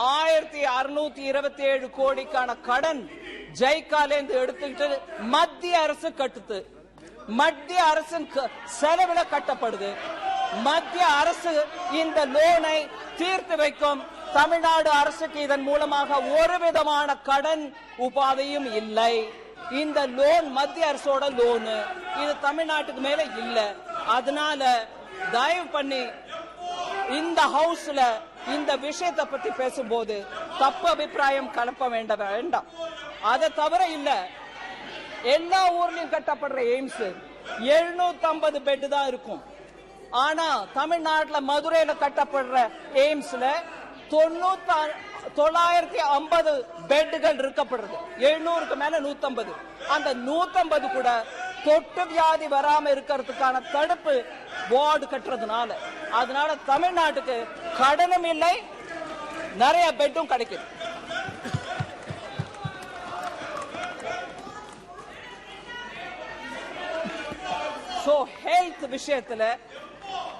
1627 கோடிக்கான கடன் ஜெய்காலேந்து எடுத்துக்கிட்டு மத்திய அரசு கட்டுது. மத்திய அரசின் செலவுல கட்டப்படுது. மத்திய அரசு இந்த லோனை தீர்த்து வைக்கும். தமிழ்நாடு அரசுக்கு இதன் மூலமாக ஒரு விதமான கடன் உபாதையும் இல்லை. இந்த லோன் மத்திய அரசோட லோன், இது தமிழ்நாட்டுக்கு மேல இல்ல. அதனால தயவு பண்ணி இந்த ஹவுஸ்ல இந்த விஷயத்தை பத்தி பேசும்போது தப்பு அபிப்பிராயம் கலப்ப வேண்டாம். அதை தவிர இல்ல, எல்லா ஊர்லயும் கட்டப்படுற எய்ம்ஸ் 750 பெட் தான் இருக்கும். ஆனா தமிழ்நாட்டுல மதுரையில கட்டப்படுற எய்ம்ஸ்ல 950 பெட்டுகள் இருக்கப்படுறது. 700க்கு மேல 150. அந்த 150 கூட தொட்டு வியாதி வராம இருக்கிறதுக்கான தடுப்பு வார்டு கட்டுறதுனால, அதனால தமிழ்நாட்டுக்கு கடனும் இல்லை, நிறைய பெட்டும் கிடைக்குது. So health விஷயத்துல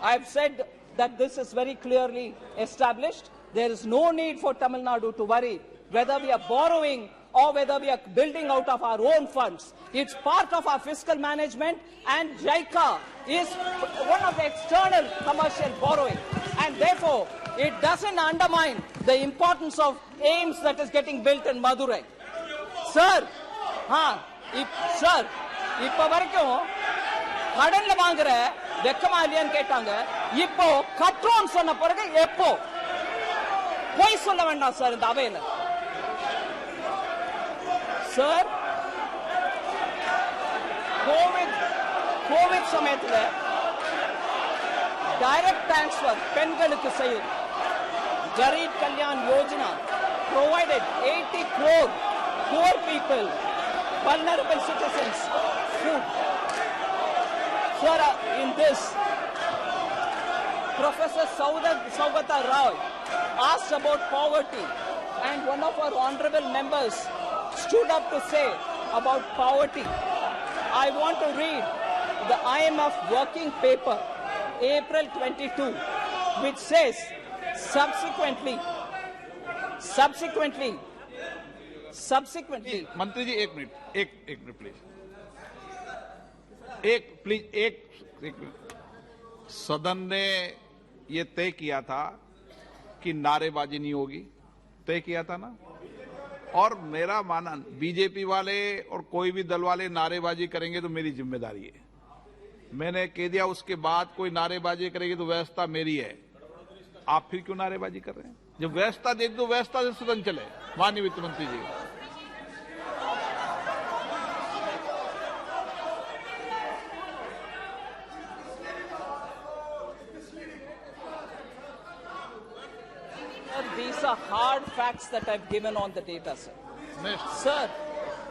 I have said that this is very clearly established. There is no need for Tamil Nadu to worry whether we are borrowing or whether we are building out of our own funds. It's part of our fiscal management, and JICA is one of the external commercial borrowing, and therefore it doesn't undermine the importance of AIMS that is getting built in Madurai. Sir, sir, இப்ப வரைக்கும் கடன்ல வாங்குற வெக்கமா இல்லையான்னு கேட்டாங்க. இப்போ கட்டுறோம் சொன்ன பிறகு எப்போ போய் சொல்ல வேண்டாம் சார் இந்த அவையில. சார், கோவிட் சமயத்துல டைரக்ட் டிரான்ஸ்பர் பெண்களுக்கு செய்யும் kharif Kalyan Yojana provided 80 crore poor people, vulnerable citizens food. Sir, in this, Professor Saugata Rao asked about poverty, and one of our honorable members stood up to say about poverty. I want to read the IMF working paper, April 22, which says, subsequently. मंत्री जी एक minute please, एक minute. सदन ने ये तय किया था कि नारेबाजी नहीं होगी, तय किया था ना। और मेरा मानना, बीजेपी वाले और कोई भी दल वाले नारेबाजी करेंगे तो मेरी जिम्मेदारी है। मैंने कह दिया, उसके बाद कोई नारेबाजी करेगी तो व्यवस्था मेरी है। आप फिर क्यों नारेबाजी कर रहे हैं? जब व्यवस्था दे दो, व्यवस्था से सदन चले। माननीय वित्त मंत्री जी, these are hard facts that I've given on the data, sir. Sir,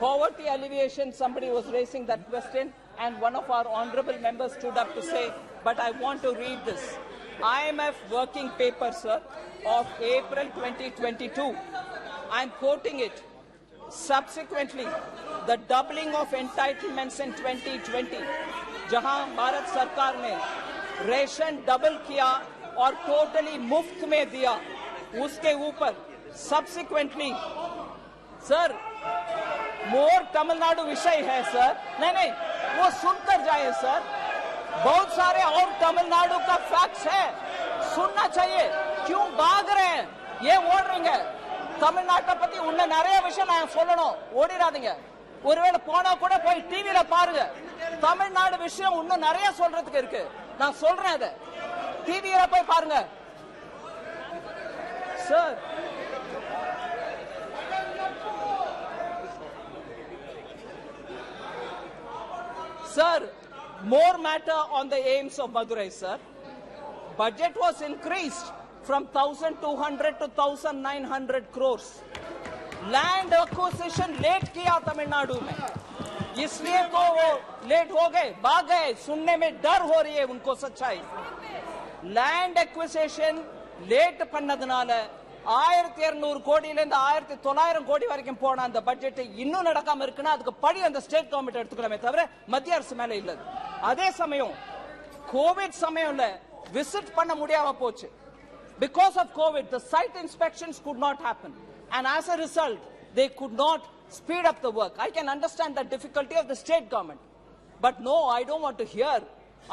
poverty alleviation, somebody was raising that question, and one of our honorable members stood up to say, but I want to read this. IMF working paper, sir, of April 2022. I'm quoting it. Subsequently, the doubling of entitlements in 2020, जहां भारत सरकार ने ration double किया और totally मुफ्त में दिया, उसके ऊपर सब्सिक्वेंटली सर मोर तमिलनाडु विषय है सर। नहीं, वो सुनकर जाए सर। बहुत सारे और तमिलनाडु का फैक्ट्स है, सुनना चाहिए। क्यों भाग रहे हैं? ये ஓடுறீங்க தமிழ்நாட்டை பத்தி இன்னும் நிறைய விஷயம் நான் சொல்லணும், ஓடிராதீங்க। ஒருவேளை போனா கூட போய் டிவில பாருங்க। தமிழ்நாடு விஷயம் இன்னும் நிறைய சொல்றதுக்கு இருக்கு. நான் சொல்றேன், அதை டிவியில போய் பாருங்க sir. Sir, more matter on the aims of Madurai, sir. Budget was increased from 1,200 to 1,900 crores. Land acquisition late किया तमिलनाडु में, इसलिए तो वो लेट हो गए, भाग गए. सुनने में डर हो रही है उनको सच्चाई. Land acquisition late பண்ணதுனால 1200 கோடியில இருந்து 1900 கோடி வரைக்கும் போன அந்த பட்ஜெட் இன்னும் நடக்காம இருக்குன்னா அதுக்கு படி அந்த ஸ்டேட் கவர்மெண்ட் எடுத்துக்கலாமே தவிர மத்திய அரசு மேல இல்ல. அதே சமயம் கோவிட் சமயம்ல விசிட் பண்ண முடியாம போச்சு. Because of COVID, the site inspections could not happen, and as a result, they could not speed up the work. I can understand the difficulty of the state government, but no, I don't want to hear.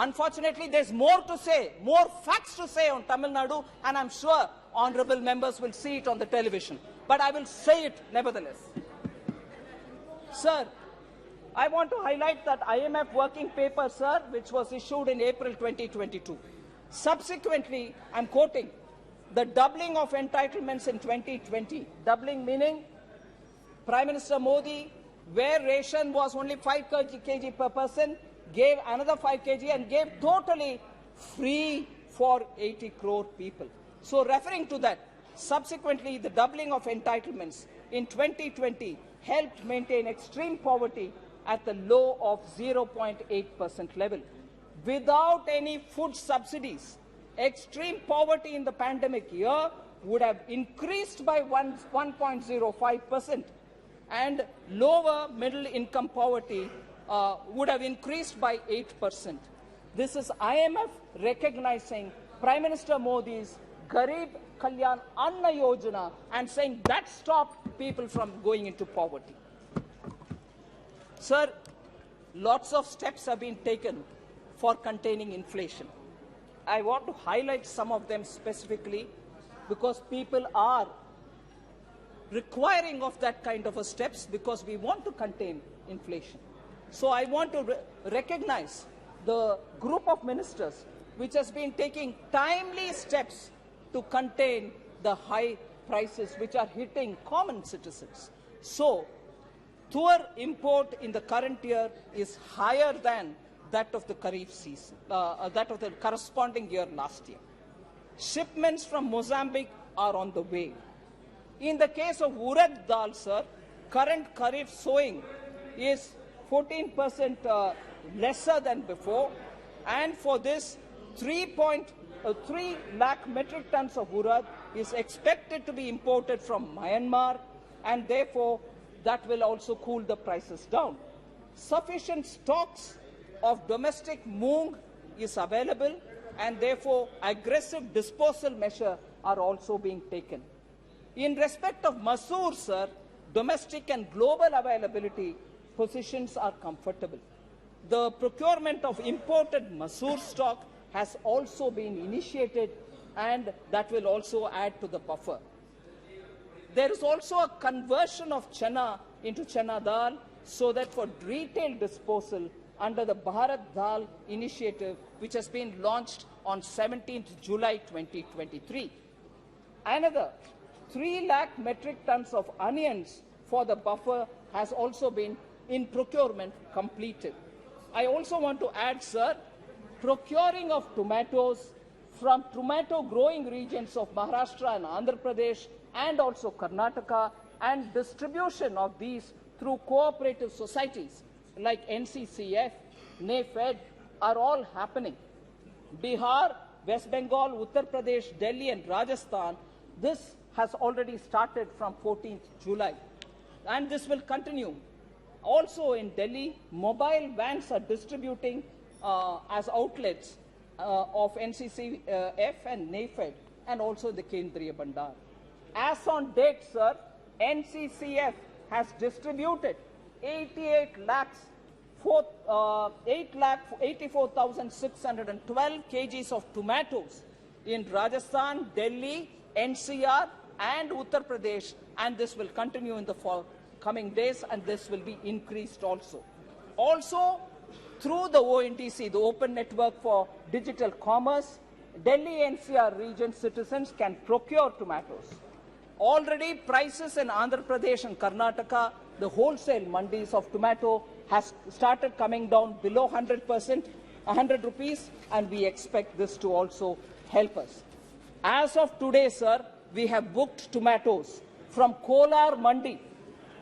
Unfortunately, there's more to say, more facts to say on Tamil Nadu, and I'm sure honorable members will see it on the television. But I will say it nevertheless. Sir, I want to highlight that IMF working paper, sir, which was issued in April 2022. Subsequently, I'm quoting, the doubling of entitlements in 2020, doubling meaning Prime Minister Modi, where ration was only 5 kg per person, gave another 5 kg and gave totally free for 80 crore people. So referring to that, subsequently the doubling of entitlements in 2020 helped maintain extreme poverty at the low of 0.8% level. Without any food subsidies, extreme poverty in the pandemic year would have increased by 1.05%, and lower middle income poverty would have increased by 8%. This is IMF recognizing Prime Minister Modi's Garib Kalyan Anna Yojana and saying that stopped people from going into poverty. Sir, lots of steps have been taken for containing inflation. I want to highlight some of them specifically because people are requiring of that kind of a steps because we want to contain inflation. So I want to recognize the group of ministers which has been taking timely steps to contain the high prices which are hitting common citizens. So, tour import in the current year is higher than that of the Kharif season, that of the corresponding year last year. Shipments from Mozambique are on the way. In the case of urad dal, sir, current Kharif sowing is 14% lesser than before, and for this 3 lakh metric tons of urad is expected to be imported from Myanmar, and therefore that will also cool the prices down. Sufficient stocks of domestic moong is available, and therefore aggressive disposal measures are also being taken. In respect of masoor, sir, domestic and global availability positions are comfortable. The procurement of imported masoor stock has also been initiated, and that will also add to the buffer. There is also a conversion of chana into chana dal so that for retail disposal under the Bharat Dal initiative, which has been launched on 17th July 2023. Another 3 lakh metric tons of onions for the buffer has also been in procurement completed. I also want to add, sir, procuring of tomatoes from tomato growing regions of Maharashtra and Andhra Pradesh and also Karnataka, and distribution of these through cooperative societies like NCCF, NAFED are all happening. Bihar, West Bengal, Uttar Pradesh, Delhi and Rajasthan, this has already started from 14th July, and this will continue. Also in Delhi, mobile vans are distributing as outlets of NCCF and NAFED, and also the Kendriya Bandar. As on date, sir, NCCF has distributed 8,84,612 kgs of tomatoes in Rajasthan, Delhi, NCR and Uttar Pradesh, and this will continue in the coming days, and this will be increased also. Also, through the ONDC, the Open Network for Digital Commerce, Delhi NCR region citizens can procure tomatoes. Already prices in Andhra Pradesh and Karnataka, the wholesale mandis of tomato has started coming down below 100 rupees, and we expect this to also help us. As of today, sir, we have booked tomatoes from Kolar Mandi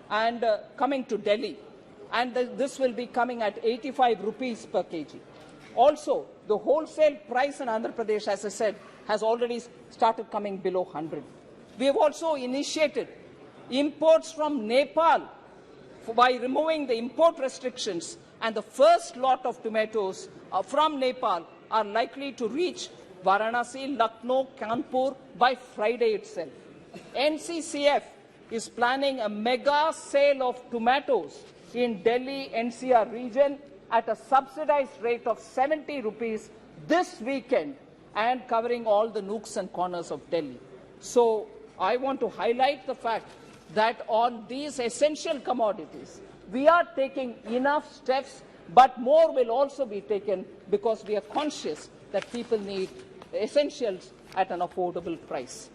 and coming to Delhi, and this will be coming at 85 rupees per kg. Also, the wholesale price in Andhra Pradesh, as I said, has already started coming below 100. We have also initiated imports from Nepal by removing the import restrictions, and the first lot of tomatoes from Nepal are likely to reach Varanasi, Lucknow, Kanpur by Friday itself. NCCF is planning a mega sale of tomatoes in Delhi NCR region at a subsidized rate of 70 rupees this weekend and covering all the nooks and corners of Delhi. So I want to highlight the fact that on these essential commodities, we are taking enough steps, but more will also be taken because we are conscious that people need essentials at an affordable price.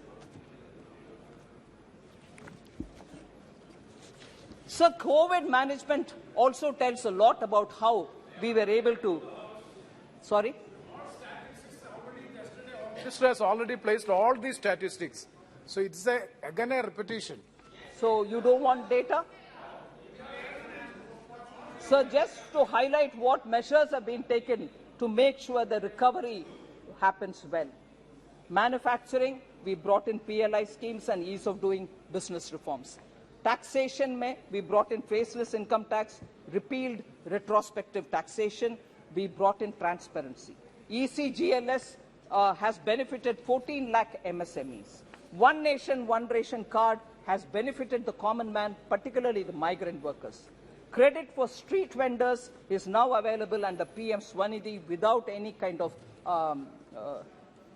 So COVID management also tells a lot about how we were able to, sorry? The Minister has already placed all these statistics. So it's again a repetition. So you don't want data? So just to highlight what measures have been taken to make sure the recovery happens well. Manufacturing, we brought in PLI schemes and ease of doing business reforms. Taxation, we brought in faceless income tax, repealed retrospective taxation, we brought in transparency. ECGLS has benefited 14 lakh MSMEs. One Nation, One Ration card has benefited the common man, particularly the migrant workers. Credit for street vendors is now available under PM Swanidhi without any kind of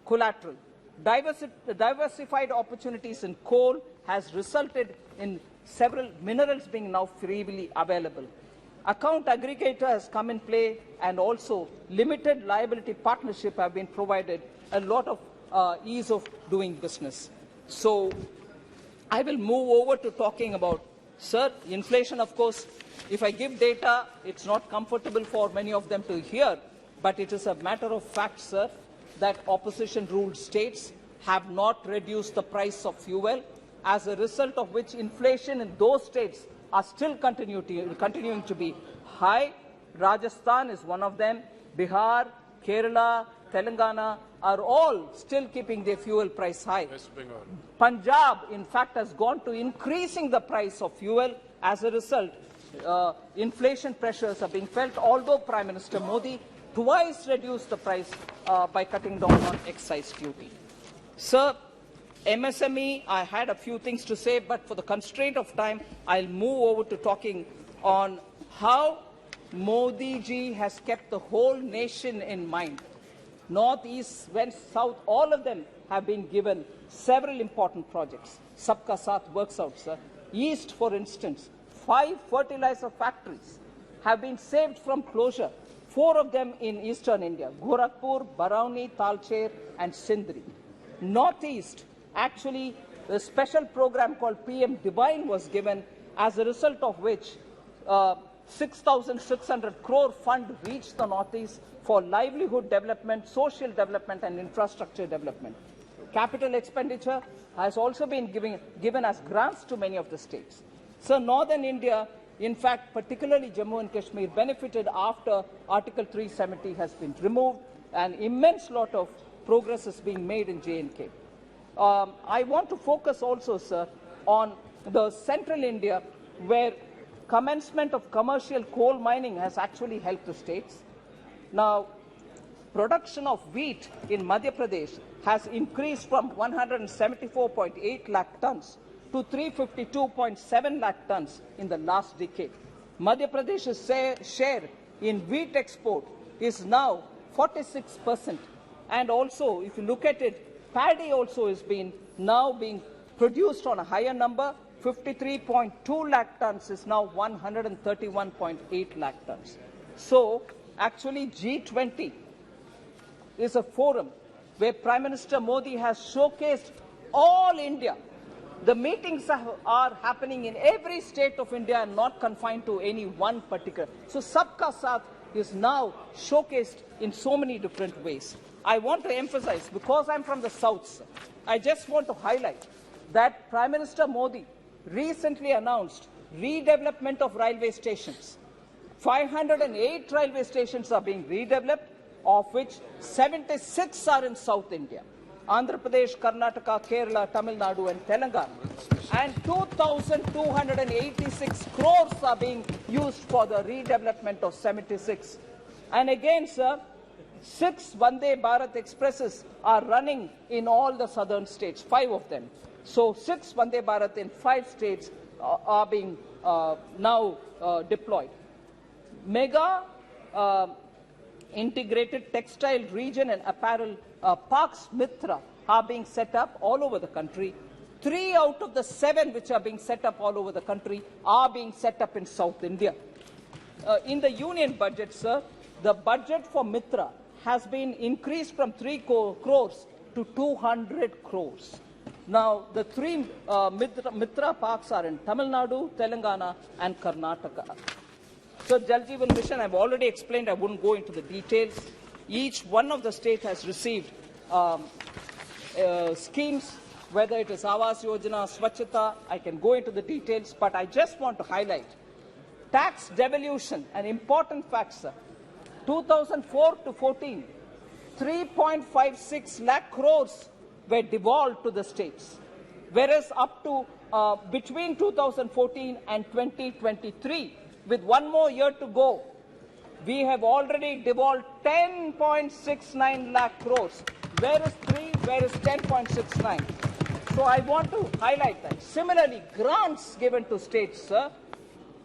collateral. Diversified opportunities in coal has resulted in several minerals being now freely available. Account aggregator has come in play, and also limited liability partnership have been provided a lot of ease of doing business. So I will move over to talking about, sir, inflation. Of course, if I give data, it's not comfortable for many of them to hear, but it is a matter of fact, sir, that opposition-ruled states have not reduced the price of fuel, as a result of which inflation in those states are still continuing to be high. Rajasthan is one of them. Bihar, Kerala, Telangana are all still keeping their fuel price high. Punjab, in fact, has gone to increasing the price of fuel. As a result, inflation pressures are being felt, although Prime Minister Modi twice reduced the price by cutting down on excise duty. Sir, MSME, I had a few things to say, but for the constraint of time, I'll move over to talking on how Modi ji has kept the whole nation in mind. North, East, West, South, all of them have been given several important projects. Sabka Saath works out, sir. East, for instance, 5 fertilizer factories have been saved from closure, 4 of them in eastern India, Gorakhpur, Barauni, Talcher, and Sindri. Northeast, actually, a special program called PM Divine was given, as a result of which 6,600 crore fund reached the Northeast for livelihood development, social development, and infrastructure development. Capital expenditure has also been given as grants to many of the states. So Northern India, in fact, particularly Jammu and Kashmir, benefited after Article 370 has been removed. An immense lot of progress is being made in J&K. I want to focus also, sir, on the central India, where commencement of commercial coal mining has actually helped the states. Now, production of wheat in Madhya Pradesh has increased from 174.8 lakh tons to 352.7 lakh tons in the last decade. Madhya Pradesh's share in wheat export is now 46%. And also, if you look at it, paddy also is now being produced on a higher number. 53.2 lakh tons is now 131.8 lakh tons. So, Actually, G20 is a forum where Prime Minister Modi has showcased all India. The meetings are happening in every state of India and not confined to any one particular. So Sabka Saath is now showcased in so many different ways. I want to emphasize, because I'm from the south, I just want to highlight that Prime Minister Modi recently announced redevelopment of railway stations. 508 railway stations are being redeveloped, of which 76 are in South India. Andhra Pradesh, Karnataka, Kerala, Tamil Nadu and Telangana. And 2,286 crores are being used for the redevelopment of 76. And again, sir, 6 Vande Bharat Expresses are running in all the southern states, 5 of them. So 6 Vande Bharat in 5 states are being now deployed. Mega integrated textile region and apparel parks Mitra are being set up all over the country. 3 out of the 7 which are being set up all over the country are being set up in South India. In the union budget, sir, the budget for Mitra has been increased from 3 crores to 200 crores. Now, the 3 Mitra parks are in Tamil Nadu, Telangana and Karnataka. So, Jal Jeevan Mission, I've already explained, I wouldn't go into the details. Each one of the states has received schemes, whether it is Awas Yojana, Swachhata, I can go into the details, but I just want to highlight tax devolution, an important fact, sir. 2004 to 14, 3.56 lakh crores were devolved to the states, whereas up to between 2014 and 2023, with 1 more year to go, we have already devolved 10.69 lakh crores. Where is 3? Where is 10.69? So I want to highlight that. Similarly, grants given to states, sir,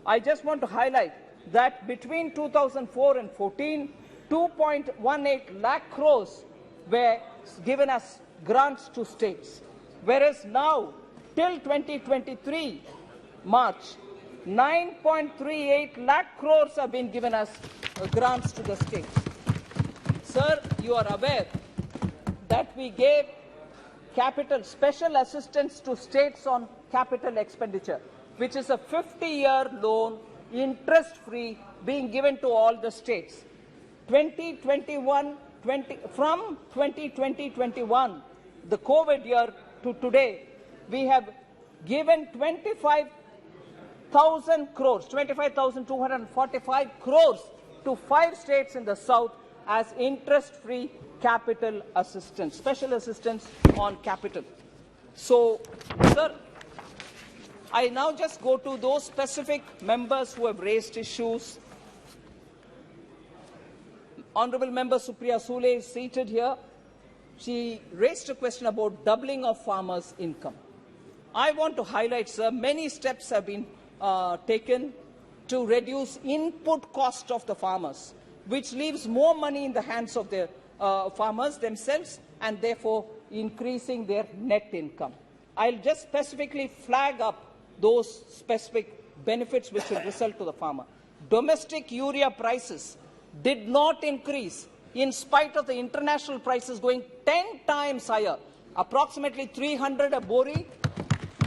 I just want to highlight that between 2004 and 14, 2.18 lakh crores were given as grants to states. Whereas now, till 2023, March, 9.38 lakh crores have been given as grants to the states. Sir, you are aware that we gave special assistance to states on capital expenditure, which is a 50-year loan, interest-free, being given to all the states. From 2020-21, the COVID year to today, we have given 25,000 crores, 25,245 crores to 5 states in the south as interest-free capital assistance, special assistance on capital. So, sir, I now just go to those specific members who have raised issues. Honorable Member Supriya Sule is seated here. She raised a question about doubling of farmers' income. I want to highlight, sir, many steps have been taken to reduce input cost of the farmers, which leaves more money in the hands of the farmers themselves and therefore increasing their net income. I'll just specifically flag up those specific benefits which will result to the farmer. Domestic urea prices did not increase in spite of the international prices going 10 times higher. Approximately 300 a bori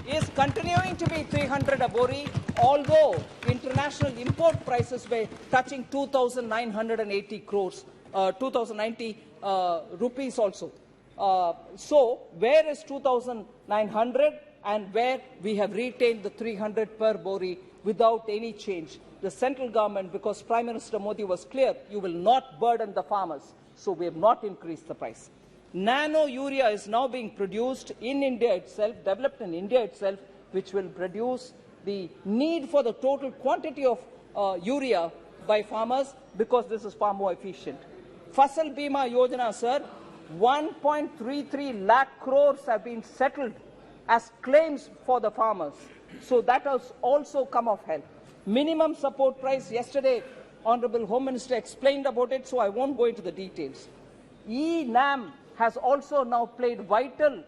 is continuing to be 300 a bori, although international import prices were touching 2,980 crores, 2,090 rupees also. So, where is 2,900 and where we have retained the 300 per bori without any change? The central government, because Prime Minister Modi was clear, you will not burden the farmers, so we have not increased the price. Nano urea is now being produced in India itself, developed in India itself, which will produce the need for the total quantity of urea by farmers, because this is far more efficient. Fasal Bima Yojana, sir, 1.33 lakh crores have been settled as claims for the farmers. So that has also come of help. Minimum support price, yesterday Honorable Home Minister explained about it, so I won't go into the details. E-NAM has also now played vital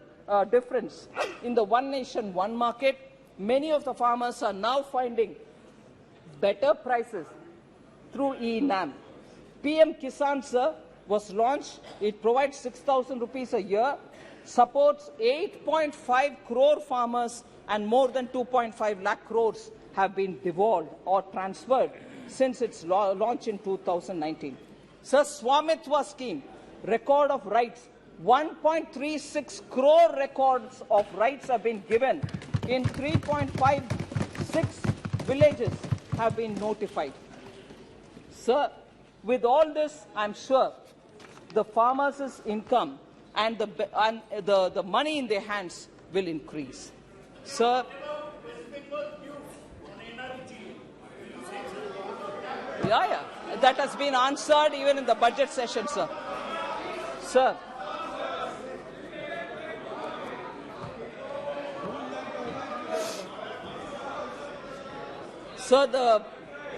difference in the one nation, one market. Many of the farmers are now finding better prices through E-NAM. PM Kisan, sir, was launched. It provides 6,000 rupees a year, supports 8.5 crore farmers, and more than 2.5 lakh crores have been devolved or transferred since its launch in 2019. Sir, Swamitwa scheme, record of rights, 1.36 crore records of rights have been given in 3.56 villages have been notified. Sir, with all this, I'm sure the farmers' income and the money in their hands will increase. Sir, yeah, that has been answered even in the budget session, sir. Sir. Sir,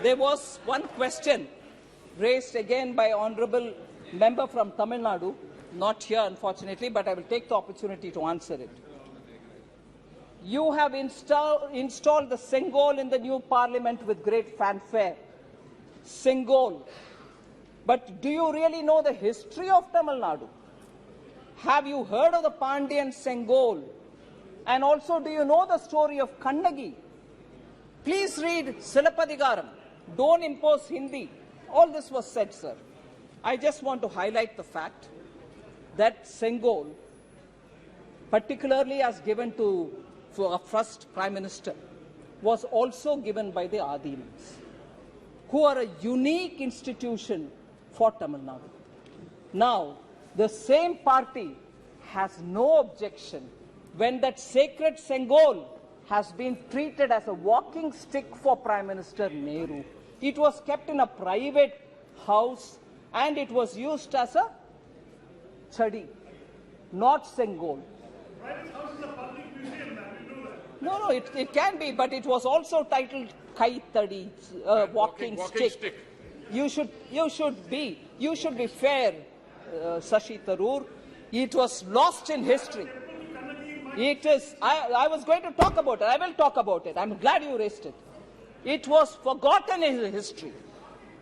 there was one question raised again by Honourable Member from Tamil Nadu, not here unfortunately, but I will take the opportunity to answer it. You have installed the Sengol in the new parliament with great fanfare. Sengol. But do you really know the history of Tamil Nadu? Have you heard of the Pandyan Sengol? And also, do you know the story of Kannagi? Please read Silapadigaram. Don't impose Hindi. All this was said, sir. I just want to highlight the fact that Sengol, particularly as given to our first Prime Minister, was also given by the Adimans, who are a unique institution for Tamil Nadu. Now, the same party has no objection when that sacred Sengol has been treated as a walking stick for Prime Minister Nehru. It was kept in a private house and it was used as a chadi, not Sengol. No, it can be, but it was also titled Kai Tadi, walking stick. You should be fair, Shashi Tharoor. It was lost in history. It is. I was going to talk about it. I will talk about it. I'm glad you raised it. It was forgotten in history.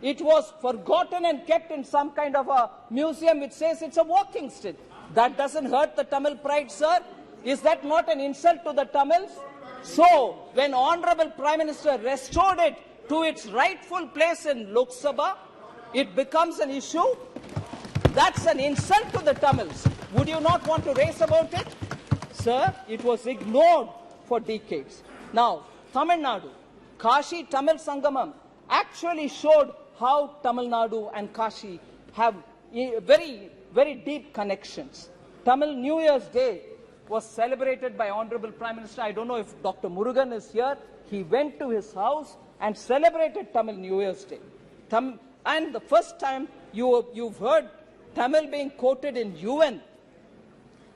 It was forgotten and kept in some kind of a museum which says it's a walking stick. That doesn't hurt the Tamil pride, sir. Is that not an insult to the Tamils? So, when Honourable Prime Minister restored it to its rightful place in Lok Sabha, it becomes an issue. That's an insult to the Tamils. Would you not want to raise about it? Sir, it was ignored for decades. Now, Tamil Nadu, Kashi Tamil Sangamam actually showed how Tamil Nadu and Kashi have very, very deep connections. Tamil New Year's Day was celebrated by Honourable Prime Minister. I don't know if Dr. Murugan is here. He went to his house and celebrated Tamil New Year's Day. And the first time you've heard Tamil being quoted in UN.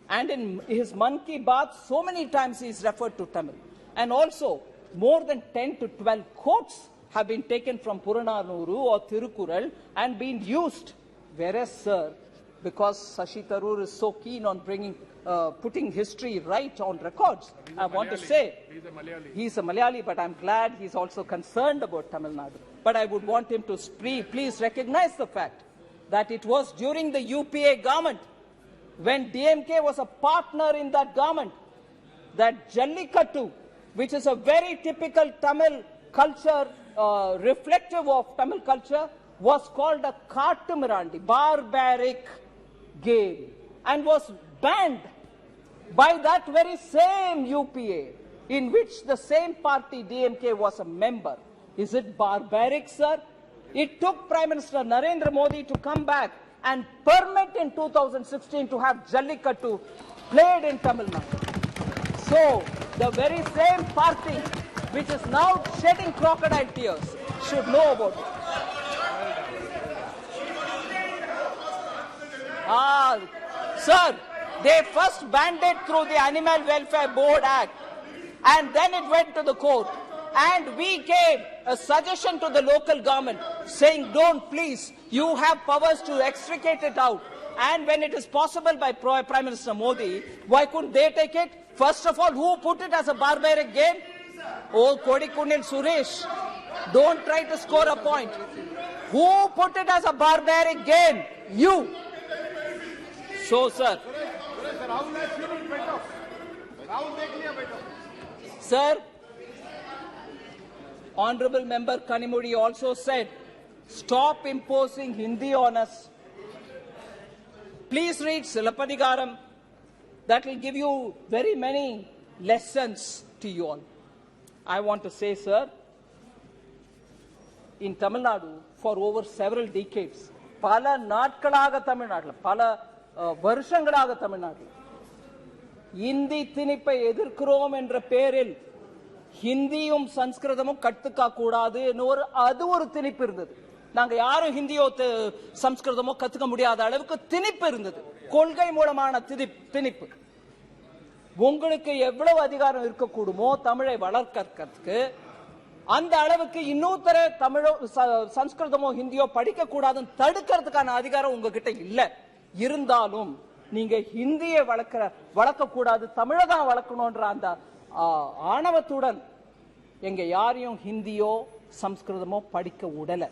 And in his Man Ki Baat, so many times he is referred to Tamil. And also, more than 10 to 12 quotes have been taken from Purananuru or Thirukural and been used. Whereas, sir, because Shashi Tharoor is so keen on putting history right on records, I want to say, he's a Malayali, but I'm glad he's also concerned about Tamil Nadu. But I would want him to please recognize the fact that it was during the UPA government, when DMK was a partner in that government, that Jallikattu, which is a very typical Tamil culture, reflective of Tamil culture, was called a Kattumirandi, barbaric game, and was banned by that very same UPA, in which the same party, DMK, was a member. Is it barbaric, sir? It took Prime Minister Narendra Modi to come back and permit in 2016 to have Jallikattu played in Tamil Nadu. So, the very same party which is now shedding crocodile tears should know about it. Sir, they first banned it through the Animal Welfare Board Act, and then it went to the court. And we gave a suggestion to the local government saying, don't please, you have powers to extricate it out. And when it is possible by Prime Minister Modi, why couldn't they take it? First of all, who put it as a barbaric game? Oh, Kodikunil Suresh, don't try to score a point. Who put it as a barbaric game? You. So, sir. Sir, Honorable Member Kanimuri also said, stop imposing Hindi on us. Please read Silappadigaram. That will give you very many lessons to you all. I want to say, sir, in Tamil Nadu, for over several decades, pala நாட்களாக தமிழ்நாட்டில் பல வருஷங்களாக தமிழ்நாட்டில் இந்தி திணிப்பை எதிர்க்கிறோம் என்ற பேரில் ஹிந்தியும் சம்ஸ்கிருதமும் கத்துக்க கூடாது அது ஒரு திணிப்பு இருந்தது. நாங்க யாரும் ஹிந்தியோ சம்ஸ்கிருதமோ கத்துக்க முடியாத அளவுக்கு திணிப்பு இருந்தது. கொள்கை மூலமான திணிப்பு. உங்களுக்கு எவ்வளவு அதிகாரம் இருக்கக்கூடுமோ தமிழை வளர்க்கறதுக்கு அந்த அளவுக்கு இன்னொருத்தர தமிழோ சம்ஸ்கிருதமோ ஹிந்தியோ படிக்க கூடாதுன்னு தடுக்கிறதுக்கான அதிகாரம் உங்ககிட்ட இல்ல. இருந்தாலும் நீங்க ஹிந்தியை வளர்க்க கூடாது, தமிழை தான் வளர்க்கணும்ன்ற அந்த ஆணவத்துடன் எங்க யாரையும் ஹிந்தியோ சம்ஸ்கிருதமோ படிக்க விடல.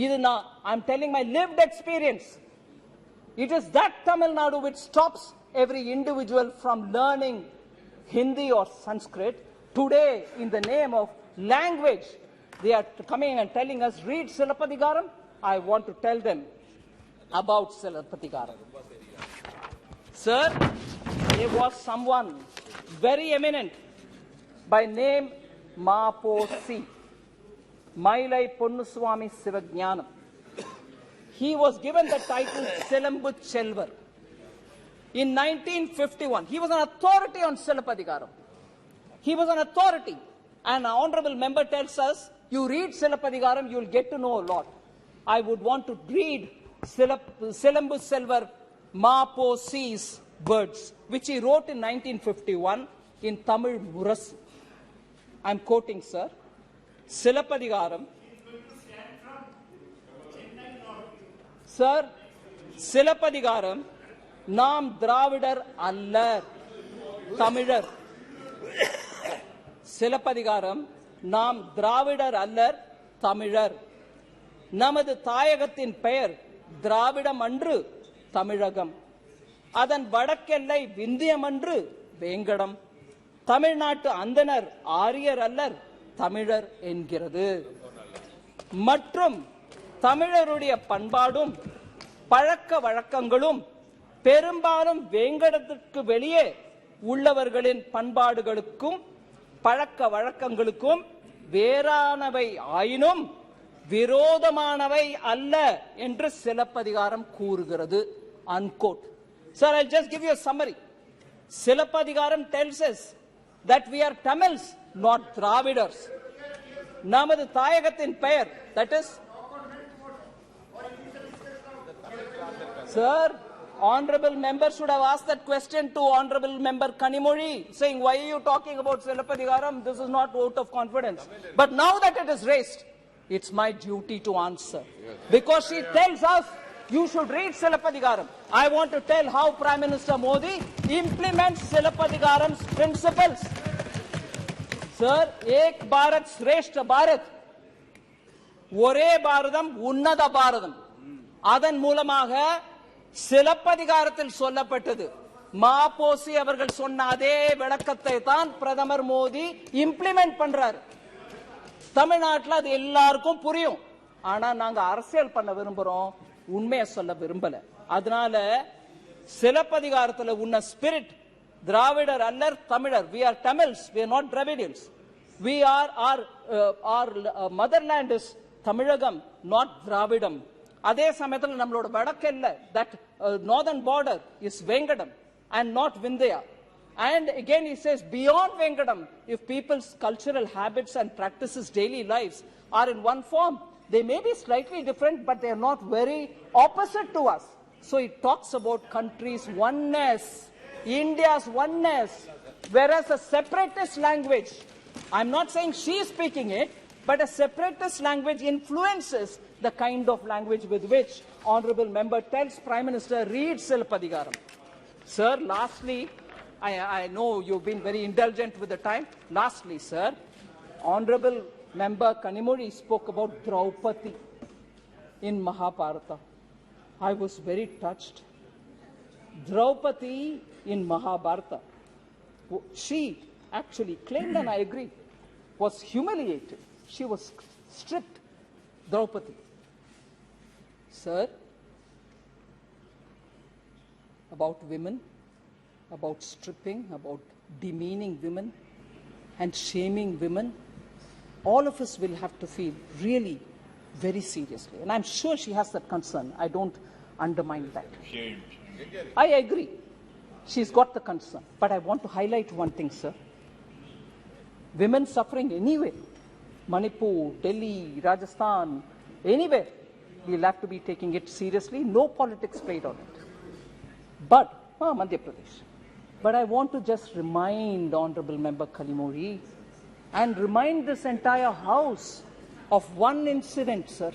இது நான் I'm telling my lived experience. It is that Tamil Nadu which stops every individual from learning Hindi or Sanskrit. Today, in the name of language, they are coming and telling us, read Silappadigaram. I want to tell them about Silappadigaram. Sir, there was someone very eminent by name Maposi, Mailai Ponnuswamy Sivajnanam. He was given the title Silambu Chelvar. In 1951, he was an authority on Silappadigaram. He was an authority. And an honorable member tells us, you read Silappadigaram, you will get to know a lot. I would want to read Silambu Selvar Maposi's words, which he wrote in 1951 in Tamil Murasu. I am quoting, sir. Silappadigaram. Sir, Silappadigaram, நாம் திராவிடர் அல்லர் தமிழர். சிலப்பதிகாரம் நாம் திராவிடர் அல்லர் தமிழர். நமது தாயகத்தின் பெயர் திராவிடம் அன்று தமிழகம். அதன் வடக்கெல்லை விந்தியம் அன்று வேங்கடம். தமிழ்நாட்டு அந்தனர் ஆரியர் அல்லர் தமிழர் என்கிறது. மற்றும் தமிழருடைய பண்பாடும் பழக்க வழக்கங்களும் பெரும்பாலும் வேங்கடத்திற்கு வெளியே உள்ளவர்களின் பண்பாடுகளுக்கும் பழக்க வழக்கங்களுக்கும் வேறானவை ஆயினும் விரோதமானவை அல்ல என்று சிலப்பதிகாரம் கூறுகிறது. Unquote. Sir, I'll just give you a summary. Silappadigaram tells us that we are Tamils, not Dravidars. நமது தாயகத்தின் பெயர், that is, sir, honorable member should have asked that question to honorable member Kanimuri, saying, why are you talking about Silappadigaram? This is not vote of confidence. But now that it is raised, it's my duty to answer. Because she tells us, you should read Silappadigaram. I want to tell how Prime Minister Modi implements Silappadigaram's principles. Sir, Ek Bharat Shrestha Bharat, ஒரே பாரதம் உன்னத பாரதம். அதன் மூலமாக சிலப்பதிகாரத்தில் சொல்லப்பட்டது. மாபோசி அவர்கள் சொன்ன அதே விளக்கத்தை தான் பிரதமர் மோடி இம்ப்ளிமெண்ட் பண்றாரு. தமிழ்நாட்டில் அது எல்லாருக்கும் புரியும். ஆனா நாங்க அரசியல் பண்ண விரும்புறோம், உண்மையை சொல்ல விரும்பல. அதனால சிலப்பதிகாரத்தில் உன்ன ஸ்பிரிட் திராவிடர் அல்லர் தமிழர். We are Tamils, we are not Dravidians. We are our motherland is Tamilagam, not Dravidam. அதே சமயத்தில் நம்மளோட வடக்கெல்ல, that northern border is Vengadam and not Vindhya. And again he says, beyond Vengadam, if people's cultural habits and practices, daily lives are in one form, they may be slightly different, but they are not very opposite to us. So it talks about countries' oneness, India's oneness, whereas a separatist language, I'm not saying she is speaking it, but a separatist language influences the kind of language with which honorable member tells Prime Minister, read Silappadigaram. Sir, lastly, I know you've been very indulgent with the time. Lastly, sir, honorable member Kanimuri spoke about Draupadi. in Mahabharata. I was very touched. Draupadi in Mahabharata, she actually claimed, and I agree, was humiliated. She was stripped, Draupadi. Sir, about women, about stripping, about demeaning women and shaming women, all of us will have to feel really very seriously. And I'm sure she has that concern. I don't undermine that. I agree. She's got the concern. But I want to highlight one thing, sir. Women suffering anywhere, Manipur, Delhi, Rajasthan, anywhere, we'll have to be taking it seriously. No politics played on it. But, Madhya Pradesh. But I want to just remind Honorable Member Kalimuri and remind this entire House of one incident, sir.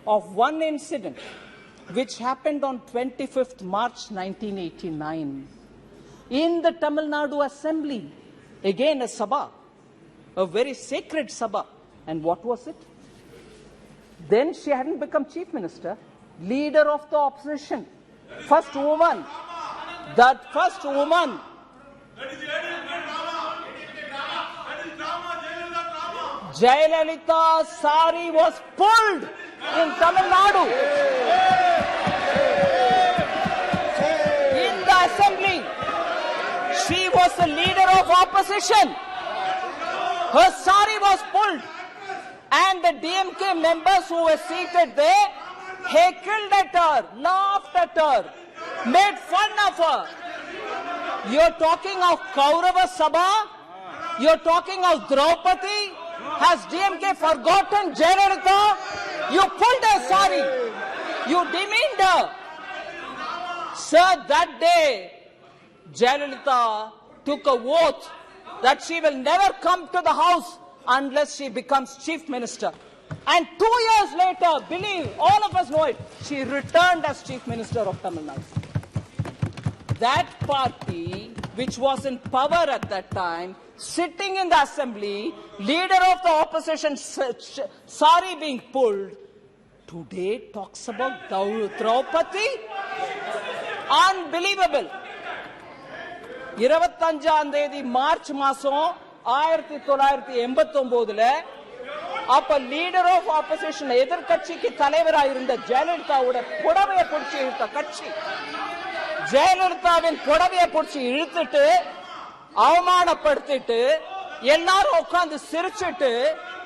Of one incident which happened on 25th March 1989 in the Tamil Nadu Assembly. Again, a Sabha, a very sacred Sabha. And what was it? Then she hadn't become Chief Minister, leader of the opposition, first woman. That first woman. Jayalalitha's sari was pulled in Tamil Nadu. In the assembly, she was the leader of opposition. Her sari was pulled, and the DMK members who were seated there heckled at her, laughed at her, made fun of her. You're talking of Kaurava Sabha? You're talking of Draupadi? Has DMK forgotten Jayalalitha? You pulled her sari. You demeaned her. Sir, that day, Jayalalitha took a oath that she will never come to the House unless she becomes Chief Minister. And 2 years later, believe, all of us know it, she returned as Chief Minister of Tamil Nadu. That party, which was in power at that time, sitting in the assembly, leader of the opposition, sari being pulled, today talks about Draupadi? Unbelievable. 25ஆம் தேதி March மாசம் 1989 அப்ப leader of opposition எதிர்க்கட்சிக்கு தலைவராக இருந்த ஜெயலலிதாவோட புடவையை பிடிச்சி இழுத்த கட்சி, ஜெயலலிதாவின் புடவையை பிடிச்சி இழுத்துட்டு அவமானப்படுத்திட்டு எல்லாரும் உட்கார்ந்து சிரிச்சிட்டு,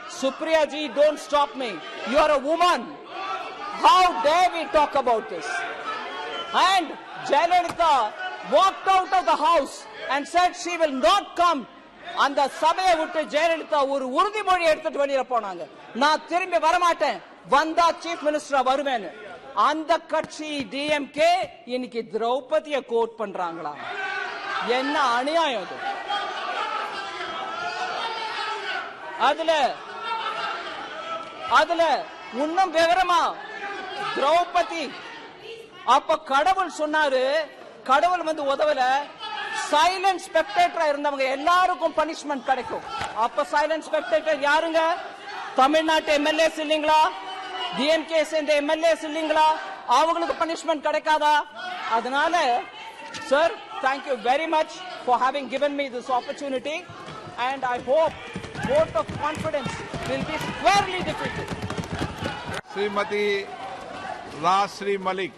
Supriya ji, don't stop me, you are a woman, how dare we talk about this? And Jayalalitha walked out of the house and said she will not come. அந்த சபையை விட்டு ஜெயலலிதா ஒரு உறுதிமொழி எடுத்துட்டு வெளியில போனாங்க, நான் திரும்பி வரமாட்டேன், வந்தா சீஃப் மினிஸ்டரா வருவேன்னு. அந்த கட்சி டிஎம்கே இன்னைக்கு திரௌபதியை கோட் பண்றாங்களா? என்ன அநியாயம் இது! அதுல இன்னும் விவரமா திரௌபதி அப்ப கடவுள் சொன்னாரு, கடவுள் வந்து உதவல, சைலண்ட் ஸ்பெக்டேட்டரா இருந்தவங்க எல்லாருக்கும் பனிஷ்மெண்ட் கிடைக்கும். அப்ப சைலண்ட் ஸ்பெக்டேட்டர் யாருங்க? தமிழ்நாட்டு எம்எல்ஏஸ் இல்லீங்களா? டிஎம்கே சேர்ந்த எம்எல்ஏஸ் இல்லீங்களா? அவங்களுக்கு பனிஷ்மெண்ட் கிடைக்காதா? அதனால sir, thank you very much for having given me this opportunity, and I hope vote of confidence will be squarely defeated. Srimati Rajshri Malik.